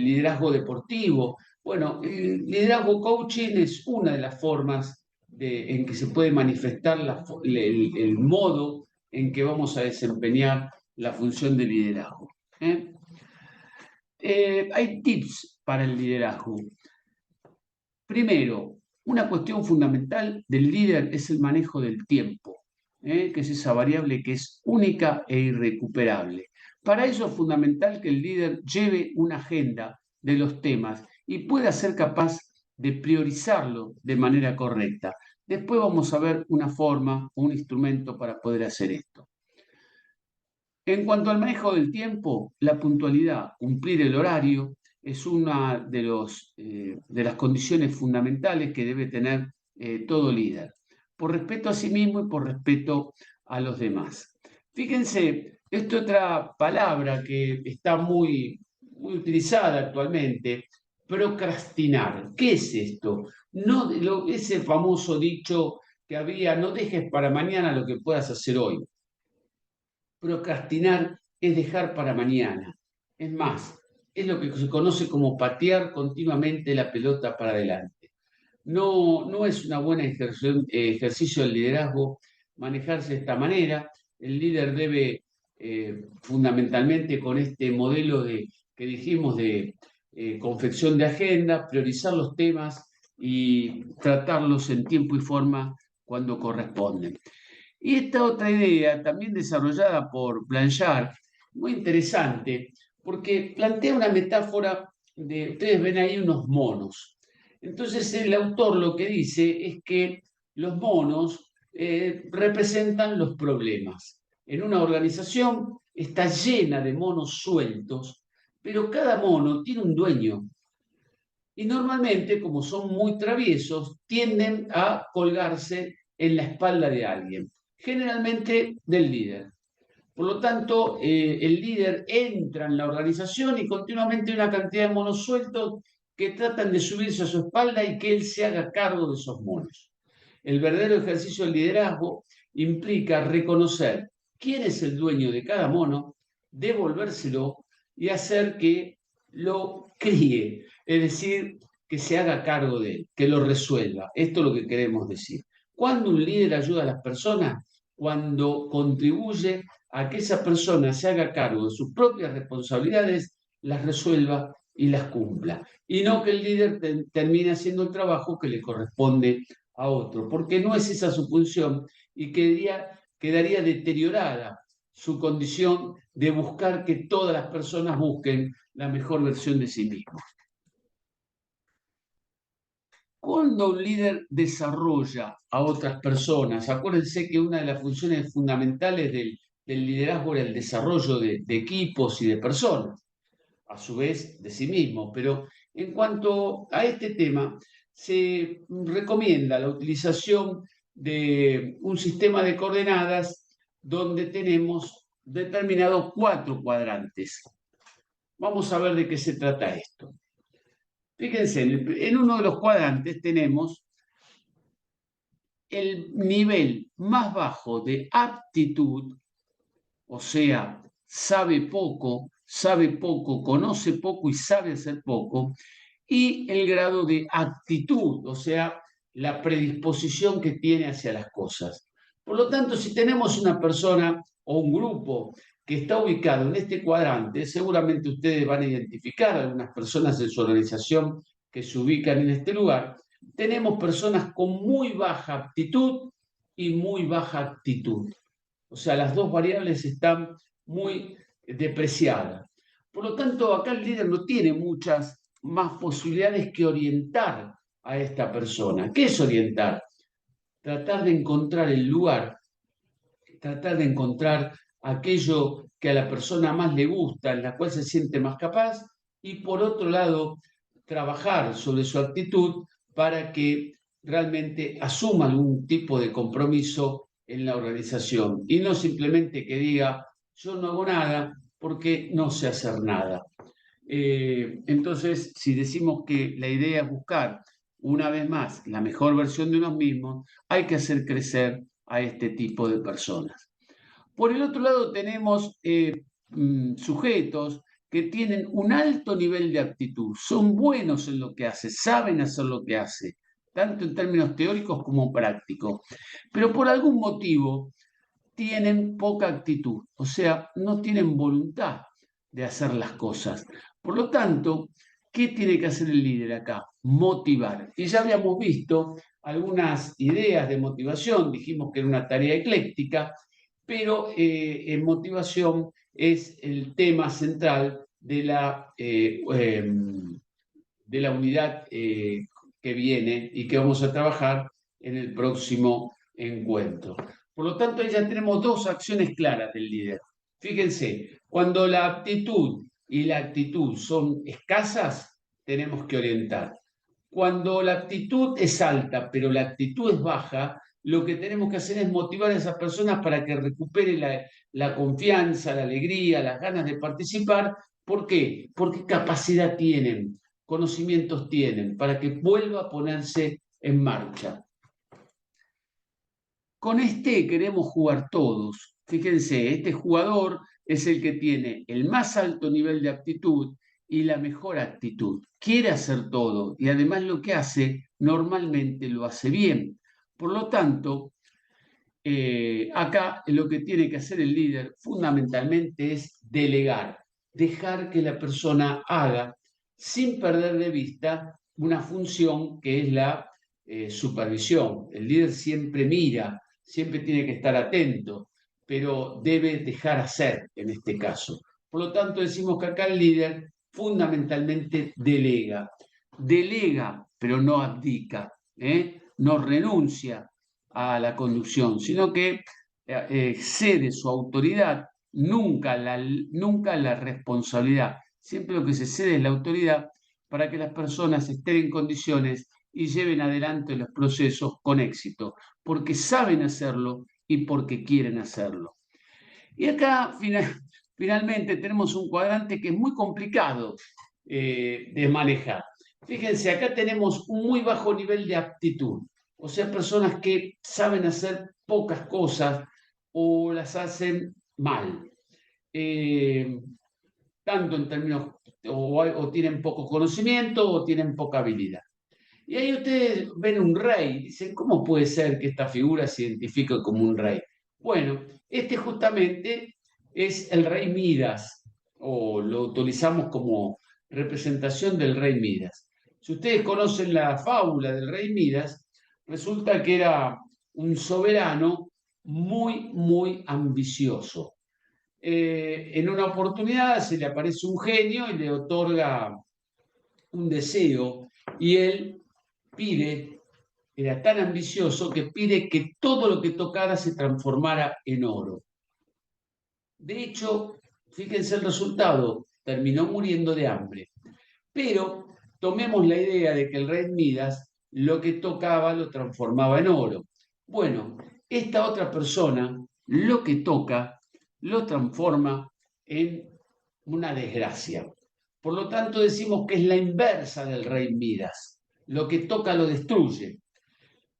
liderazgo deportivo. Bueno, el liderazgo coaching es una de las formas en que se puede manifestar el modo en que vamos a desempeñar la función de liderazgo. Hay tips para el liderazgo. Primero, una cuestión fundamental del líder es el manejo del tiempo, que es esa variable que es única e irrecuperable. Para ello es fundamental que el líder lleve una agenda de los temas y pueda ser capaz de priorizarlo de manera correcta. Después vamos a ver una forma o un instrumento para poder hacer esto. En cuanto al manejo del tiempo, la puntualidad, cumplir el horario, es una de las condiciones fundamentales que debe tener todo líder, por respeto a sí mismo y por respeto a los demás. Fíjense, esta otra palabra que está muy utilizada actualmente, procrastinar. ¿Qué es esto? No, ese famoso dicho que había, no dejes para mañana lo que puedas hacer hoy. Procrastinar es dejar para mañana. Es más, es lo que se conoce como patear continuamente la pelota para adelante. No es una buena ejercicio del liderazgo manejarse de esta manera. El líder debe, fundamentalmente con este modelo que dijimos de confección de agenda, priorizar los temas y tratarlos en tiempo y forma cuando corresponden. Y esta otra idea, también desarrollada por Blanchard, muy interesante, porque plantea una metáfora ustedes ven ahí unos monos. Entonces el autor lo que dice es que los monos representan los problemas. En una organización está llena de monos sueltos, pero cada mono tiene un dueño. Y normalmente, como son muy traviesos, tienden a colgarse en la espalda de alguien, generalmente del líder. Por lo tanto, el líder entra en la organización y continuamente hay una cantidad de monos sueltos que tratan de subirse a su espalda y que él se haga cargo de esos monos. El verdadero ejercicio del liderazgo implica reconocer quién es el dueño de cada mono, devolvérselo y hacer que lo críe, es decir, que se haga cargo de él, que lo resuelva. Esto es lo que queremos decir. ¿Cuándo un líder ayuda a las personas? Cuando contribuye a que esa persona se haga cargo de sus propias responsabilidades, las resuelva y las cumpla. Y no que el líder termine haciendo el trabajo que le corresponde a otro, porque no es esa su función y quedaría deteriorada su condición de buscar que todas las personas busquen la mejor versión de sí mismos. Cuando un líder desarrolla a otras personas, acuérdense que una de las funciones fundamentales del liderazgo era el desarrollo de equipos y de personas, a su vez de sí mismo, pero en cuanto a este tema, se recomienda la utilización de un sistema de coordenadas donde tenemos determinados 4 cuadrantes. Vamos a ver de qué se trata esto. Fíjense, en uno de los cuadrantes tenemos el nivel más bajo de aptitud, o sea, sabe poco, conoce poco y sabe hacer poco, y el grado de actitud, o sea, la predisposición que tiene hacia las cosas. Por lo tanto, si tenemos una persona o un grupo que está ubicado en este cuadrante, seguramente ustedes van a identificar a algunas personas en su organización que se ubican en este lugar. Tenemos personas con muy baja aptitud y muy baja actitud. O sea, las dos variables están muy depreciada. Por lo tanto, acá el líder no tiene muchas más posibilidades que orientar a esta persona. ¿Qué es orientar? Tratar de encontrar el lugar, tratar de encontrar aquello que a la persona más le gusta, en la cual se siente más capaz, y por otro lado, trabajar sobre su actitud para que realmente asuma algún tipo de compromiso en la organización y no simplemente que diga, yo no hago nada porque no sé hacer nada. Entonces, si decimos que la idea es buscar una vez más la mejor versión de unos mismos, hay que hacer crecer a este tipo de personas. Por el otro lado, tenemos sujetos que tienen un alto nivel de aptitud, son buenos en lo que hacen, saben hacer lo que hacen, tanto en términos teóricos como prácticos, pero por algún motivo tienen poca actitud, o sea, no tienen voluntad de hacer las cosas. Por lo tanto, ¿qué tiene que hacer el líder acá? Motivar. Y ya habíamos visto algunas ideas de motivación, dijimos que era una tarea ecléctica, pero en motivación es el tema central de la unidad que viene y que vamos a trabajar en el próximo encuentro. Por lo tanto, ahí ya tenemos dos acciones claras del líder. Fíjense, cuando la aptitud y la actitud son escasas, tenemos que orientar. Cuando la actitud es alta, pero la actitud es baja, lo que tenemos que hacer es motivar a esas personas para que recuperen la confianza, la alegría, las ganas de participar. ¿Por qué? Porque capacidad tienen, conocimientos tienen, para que vuelva a ponerse en marcha. Con este queremos jugar todos. Fíjense, este jugador es el que tiene el más alto nivel de aptitud y la mejor actitud. Quiere hacer todo y además lo que hace normalmente lo hace bien. Por lo tanto, acá lo que tiene que hacer el líder fundamentalmente es delegar, dejar que la persona haga sin perder de vista una función que es la supervisión. El líder siempre mira, siempre tiene que estar atento, pero debe dejar hacer en este caso. Por lo tanto, decimos que acá el líder fundamentalmente delega. Delega, pero no abdica, no renuncia a la conducción, sino que cede su autoridad, nunca la responsabilidad. Siempre lo que se cede es la autoridad para que las personas estén en condiciones y lleven adelante los procesos con éxito, porque saben hacerlo y porque quieren hacerlo. Y acá finalmente tenemos un cuadrante que es muy complicado de manejar. Fíjense, acá tenemos un muy bajo nivel de aptitud, o sea, personas que saben hacer pocas cosas o las hacen mal. Eh, Tanto en términos o tienen poco conocimiento o tienen poca habilidad. Y ahí ustedes ven un rey y dicen, ¿cómo puede ser que esta figura se identifique como un rey? Bueno, este justamente es el rey Midas, o lo utilizamos como representación del rey Midas. Si ustedes conocen la fábula del rey Midas, resulta que era un soberano muy ambicioso. En una oportunidad se le aparece un genio y le otorga un deseo y él pide, era tan ambicioso que pide que todo lo que tocara se transformara en oro. De hecho, fíjense el resultado, terminó muriendo de hambre. Pero tomemos la idea de que el rey Midas lo que tocaba lo transformaba en oro. Bueno, esta otra persona lo que toca lo transforma en una desgracia. Por lo tanto, decimos que es la inversa del rey Midas. Lo que toca lo destruye.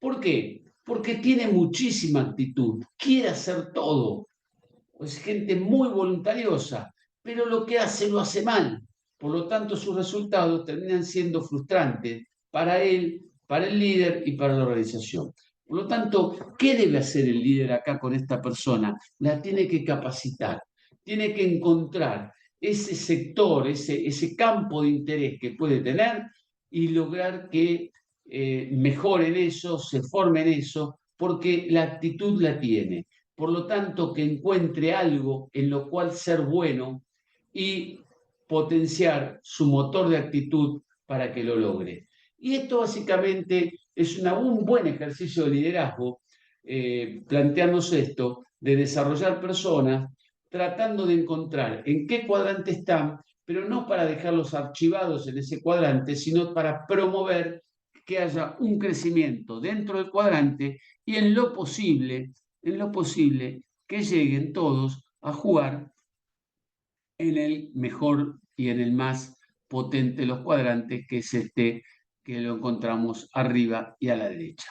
¿Por qué? Porque tiene muchísima actitud, quiere hacer todo, es gente muy voluntariosa, pero lo que hace lo hace mal. Por lo tanto, sus resultados terminan siendo frustrantes para él, para el líder y para la organización. Por lo tanto, ¿qué debe hacer el líder acá con esta persona? La tiene que capacitar, tiene que encontrar ese sector, ese campo de interés que puede tener y lograr que mejore en eso, se forme en eso, porque la actitud la tiene. por lo tanto, que encuentre algo en lo cual ser bueno y potenciar su motor de actitud para que lo logre. Y esto básicamente es un buen ejercicio de liderazgo, planteándose esto, de desarrollar personas, tratando de encontrar en qué cuadrante están, pero no para dejarlos archivados en ese cuadrante, sino para promover que haya un crecimiento dentro del cuadrante y en lo posible, que lleguen todos a jugar en el mejor y en el más potente de los cuadrantes, que es este que lo encontramos arriba y a la derecha.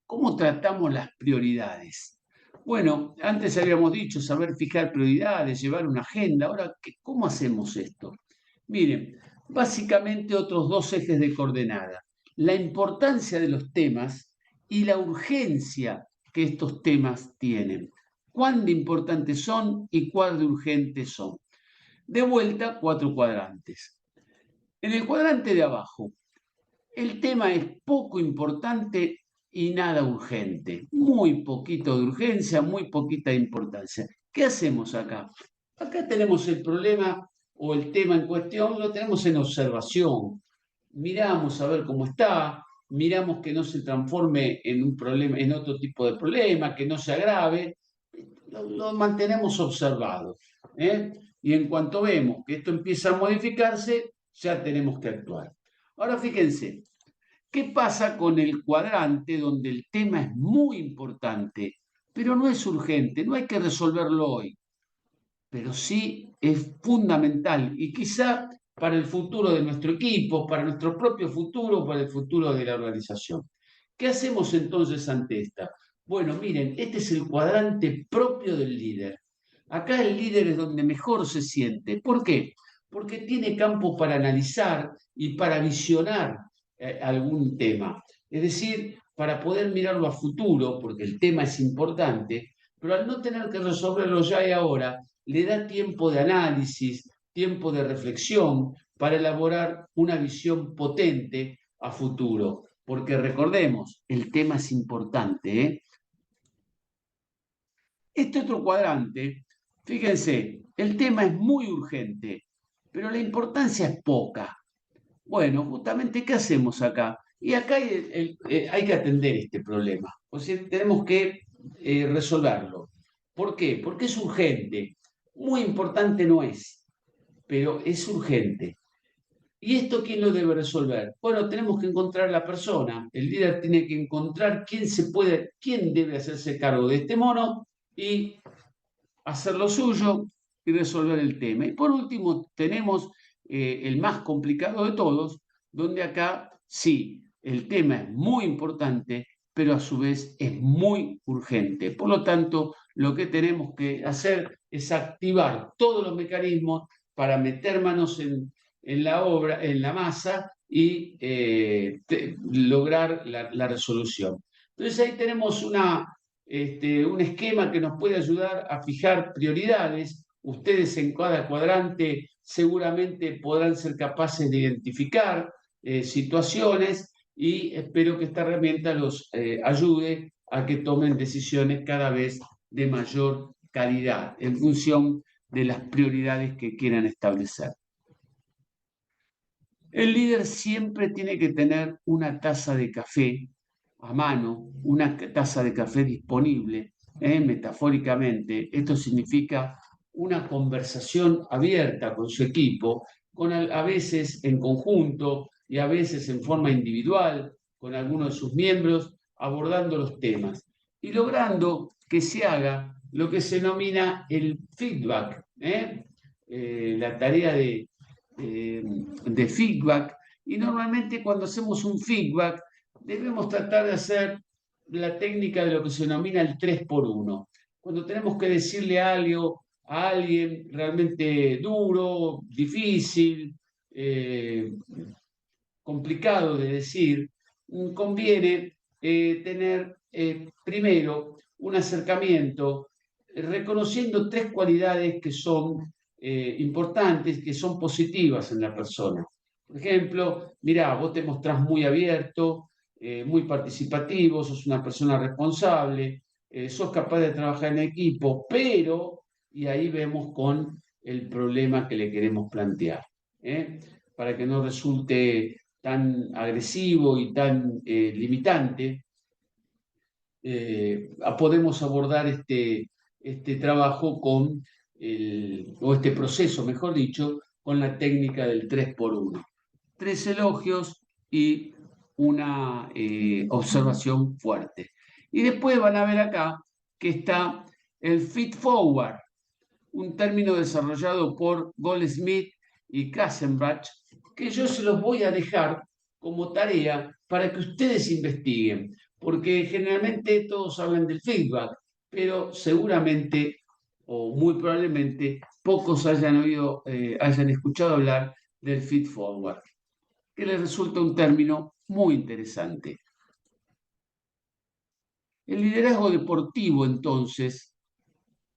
¿Cómo tratamos las prioridades? Bueno, antes habíamos dicho saber fijar prioridades, llevar una agenda. Ahora, ¿cómo hacemos esto? Miren, básicamente otros dos ejes de coordenada. La importancia de los temas y la urgencia que estos temas tienen. Cuán de importantes son y cuán de urgentes son. De vuelta, cuatro cuadrantes. En el cuadrante de abajo, el tema es poco importante y nada urgente. Muy poquito de urgencia, muy poquita de importancia. ¿Qué hacemos acá? Acá tenemos el problema o el tema en cuestión, lo tenemos en observación. Miramos a ver cómo está, miramos que no se transforme en un problema, en otro tipo de problema, que no se agrave, lo mantenemos observado. ¿Eh? Y en cuanto vemos que esto empieza a modificarse, ya tenemos que actuar. Ahora fíjense, ¿qué pasa con el cuadrante donde el tema es muy importante, pero no es urgente, no hay que resolverlo hoy, pero sí es fundamental y quizá para el futuro de nuestro equipo, para nuestro propio futuro, para el futuro de la organización? ¿Qué hacemos entonces ante esta? Bueno, miren, este es el cuadrante propio del líder. Acá el líder es donde mejor se siente. ¿Por qué? Porque tiene campo para analizar y para visionar algún tema. Es decir, para poder mirarlo a futuro, porque el tema es importante, pero al no tener que resolverlo ya y ahora, le da tiempo de análisis, tiempo de reflexión para elaborar una visión potente a futuro. Porque recordemos, el tema es importante, ¿eh? Este otro cuadrante, fíjense, el tema es muy urgente, pero la importancia es poca. Bueno, justamente, ¿qué hacemos acá? Y acá hay que atender este problema. O sea, tenemos que resolverlo. ¿Por qué? Porque es urgente. Muy importante no es, pero es urgente. ¿Y esto quién lo debe resolver? Bueno, tenemos que encontrar a la persona. El líder tiene que encontrar quién debe hacerse cargo de este mono y hacer lo suyo y resolver el tema. Y por último, tenemos el más complicado de todos, donde acá sí, el tema es muy importante, pero a su vez es muy urgente. Por lo tanto, lo que tenemos que hacer es activar todos los mecanismos para meter manos en la obra, en la masa y lograr la resolución. Entonces ahí tenemos un esquema que nos puede ayudar a fijar prioridades. Ustedes en cada cuadrante seguramente podrán ser capaces de identificar situaciones y espero que esta herramienta los ayude a que tomen decisiones cada vez de mayor calidad en función de las prioridades que quieran establecer. El líder siempre tiene que tener una taza de café a mano, una taza de café disponible, metafóricamente. Esto significa una conversación abierta con su equipo, a veces en conjunto y a veces en forma individual, con algunos de sus miembros, abordando los temas y logrando que se haga lo que se denomina el feedback, la tarea de feedback. Y normalmente cuando hacemos un feedback debemos tratar de hacer la técnica de lo que se denomina el 3x1. Cuando tenemos que decirle algo a alguien realmente duro, difícil, complicado de decir, conviene tener primero un acercamiento reconociendo tres cualidades que son importantes, que son positivas en la persona. Por ejemplo, mirá, vos te mostrás muy abierto, muy participativo, sos una persona responsable, sos capaz de trabajar en equipo, pero, y ahí vemos con el problema que le queremos plantear, ¿eh? Para que no resulte tan agresivo y tan limitante, podemos abordar este trabajo o este proceso, mejor dicho, con la técnica del 3x1. 3 elogios y una observación fuerte. Y después van a ver acá que está el feed forward, un término desarrollado por Goldsmith y Kassenbach, que yo se los voy a dejar como tarea para que ustedes investiguen, porque generalmente todos hablan del feedback, pero seguramente o muy probablemente pocos hayan escuchado hablar del feed forward, que les resulta un término muy interesante. El liderazgo deportivo, entonces,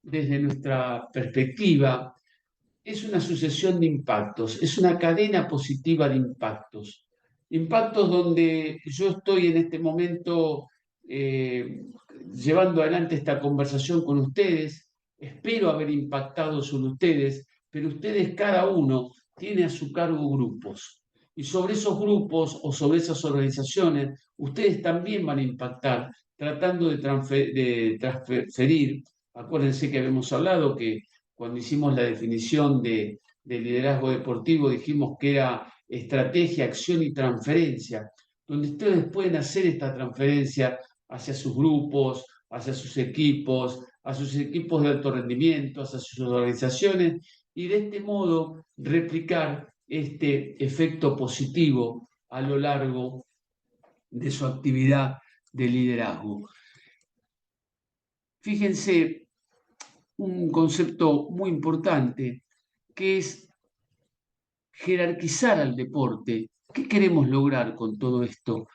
desde nuestra perspectiva, es una sucesión de impactos, es una cadena positiva de impactos. Impactos donde yo estoy en este momento llevando adelante esta conversación con ustedes, espero haber impactado sobre ustedes, pero ustedes cada uno tiene a su cargo grupos. Y sobre esos grupos o sobre esas organizaciones, ustedes también van a impactar tratando de transferir. Acuérdense que habíamos hablado que cuando hicimos la definición de liderazgo deportivo, dijimos que era estrategia, acción y transferencia, donde ustedes pueden hacer esta transferencia hacia sus grupos, hacia sus equipos, a sus equipos de alto rendimiento, hacia sus organizaciones, y de este modo replicar este efecto positivo a lo largo de su actividad de liderazgo. Fíjense, un concepto muy importante, que es jerarquizar al deporte. ¿Qué queremos lograr con todo esto,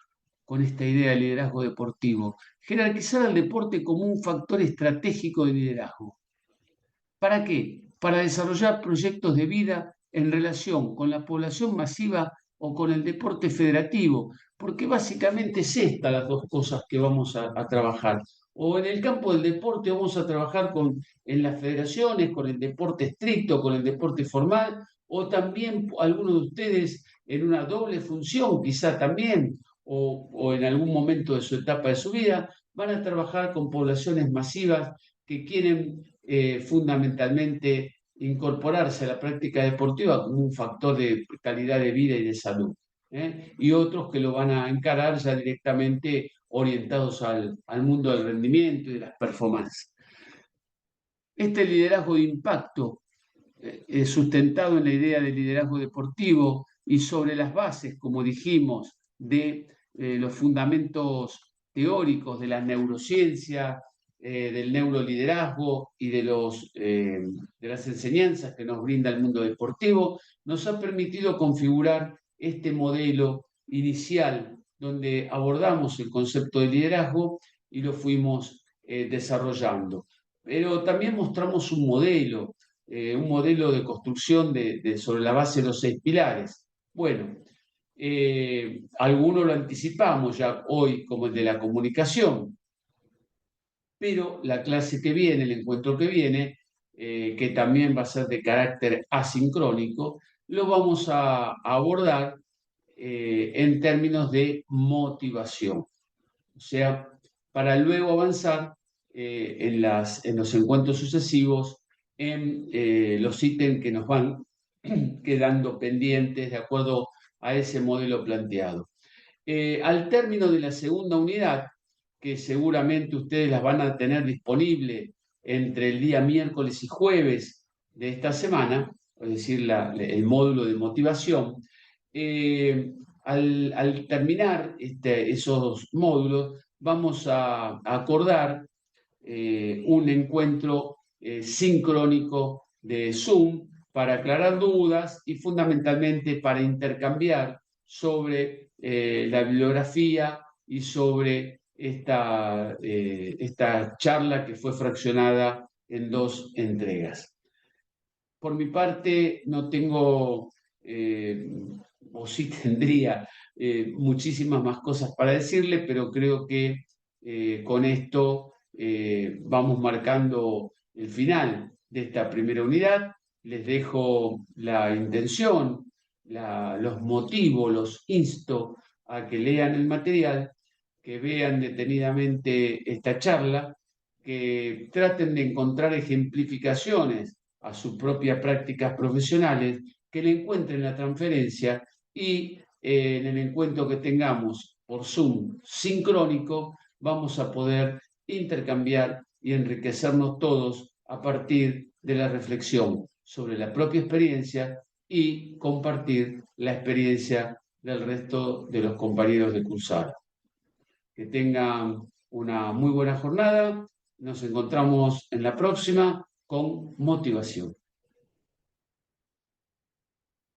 con esta idea de liderazgo deportivo? Jerarquizar al deporte como un factor estratégico de liderazgo. ¿Para qué? Para desarrollar proyectos de vida en relación con la población masiva o con el deporte federativo, porque básicamente es esta las dos cosas que vamos a trabajar. O en el campo del deporte vamos a trabajar en las federaciones, con el deporte estricto, con el deporte formal, o también algunos de ustedes en una doble función, quizá también, o en algún momento de su etapa de su vida, van a trabajar con poblaciones masivas que quieren fundamentalmente incorporarse a la práctica deportiva como un factor de calidad de vida y de salud. Y otros que lo van a encarar ya directamente orientados al mundo del rendimiento y de las performances. Este liderazgo de impacto, sustentado en la idea de liderazgo deportivo y sobre las bases, como dijimos, de los fundamentos teóricos de la neurociencia, del neuroliderazgo y de las enseñanzas que nos brinda el mundo deportivo, nos ha permitido configurar este modelo inicial donde abordamos el concepto de liderazgo y lo fuimos desarrollando. Pero también mostramos un modelo de construcción sobre la base de los 6 pilares. Bueno, algunos lo anticipamos ya hoy como el de la comunicación, pero la clase que viene, el encuentro que viene, que también va a ser de carácter asincrónico, lo vamos a abordar en términos de motivación. O sea, para luego avanzar en los encuentros sucesivos en los ítems que nos van quedando pendientes de acuerdo a ese modelo planteado. Al término de la segunda unidad, que seguramente ustedes las van a tener disponible entre el día miércoles y jueves de esta semana, es decir, el módulo de motivación, al terminar esos módulos, vamos a acordar un encuentro sincrónico de Zoom para aclarar dudas y fundamentalmente para intercambiar sobre la bibliografía y sobre esta charla que fue fraccionada en 2 entregas. Por mi parte, no tengo o sí tendría muchísimas más cosas para decirle, pero creo que con esto vamos marcando el final de esta primera unidad. Les dejo la intención, los motivos, los insto a que lean el material, que vean detenidamente esta charla, que traten de encontrar ejemplificaciones a sus propias prácticas profesionales, que le encuentren la transferencia y en el encuentro que tengamos por Zoom sincrónico vamos a poder intercambiar y enriquecernos todos a partir de la reflexión sobre la propia experiencia y compartir la experiencia del resto de los compañeros de cursada. Que tengan una muy buena jornada. Nos encontramos en la próxima con motivación.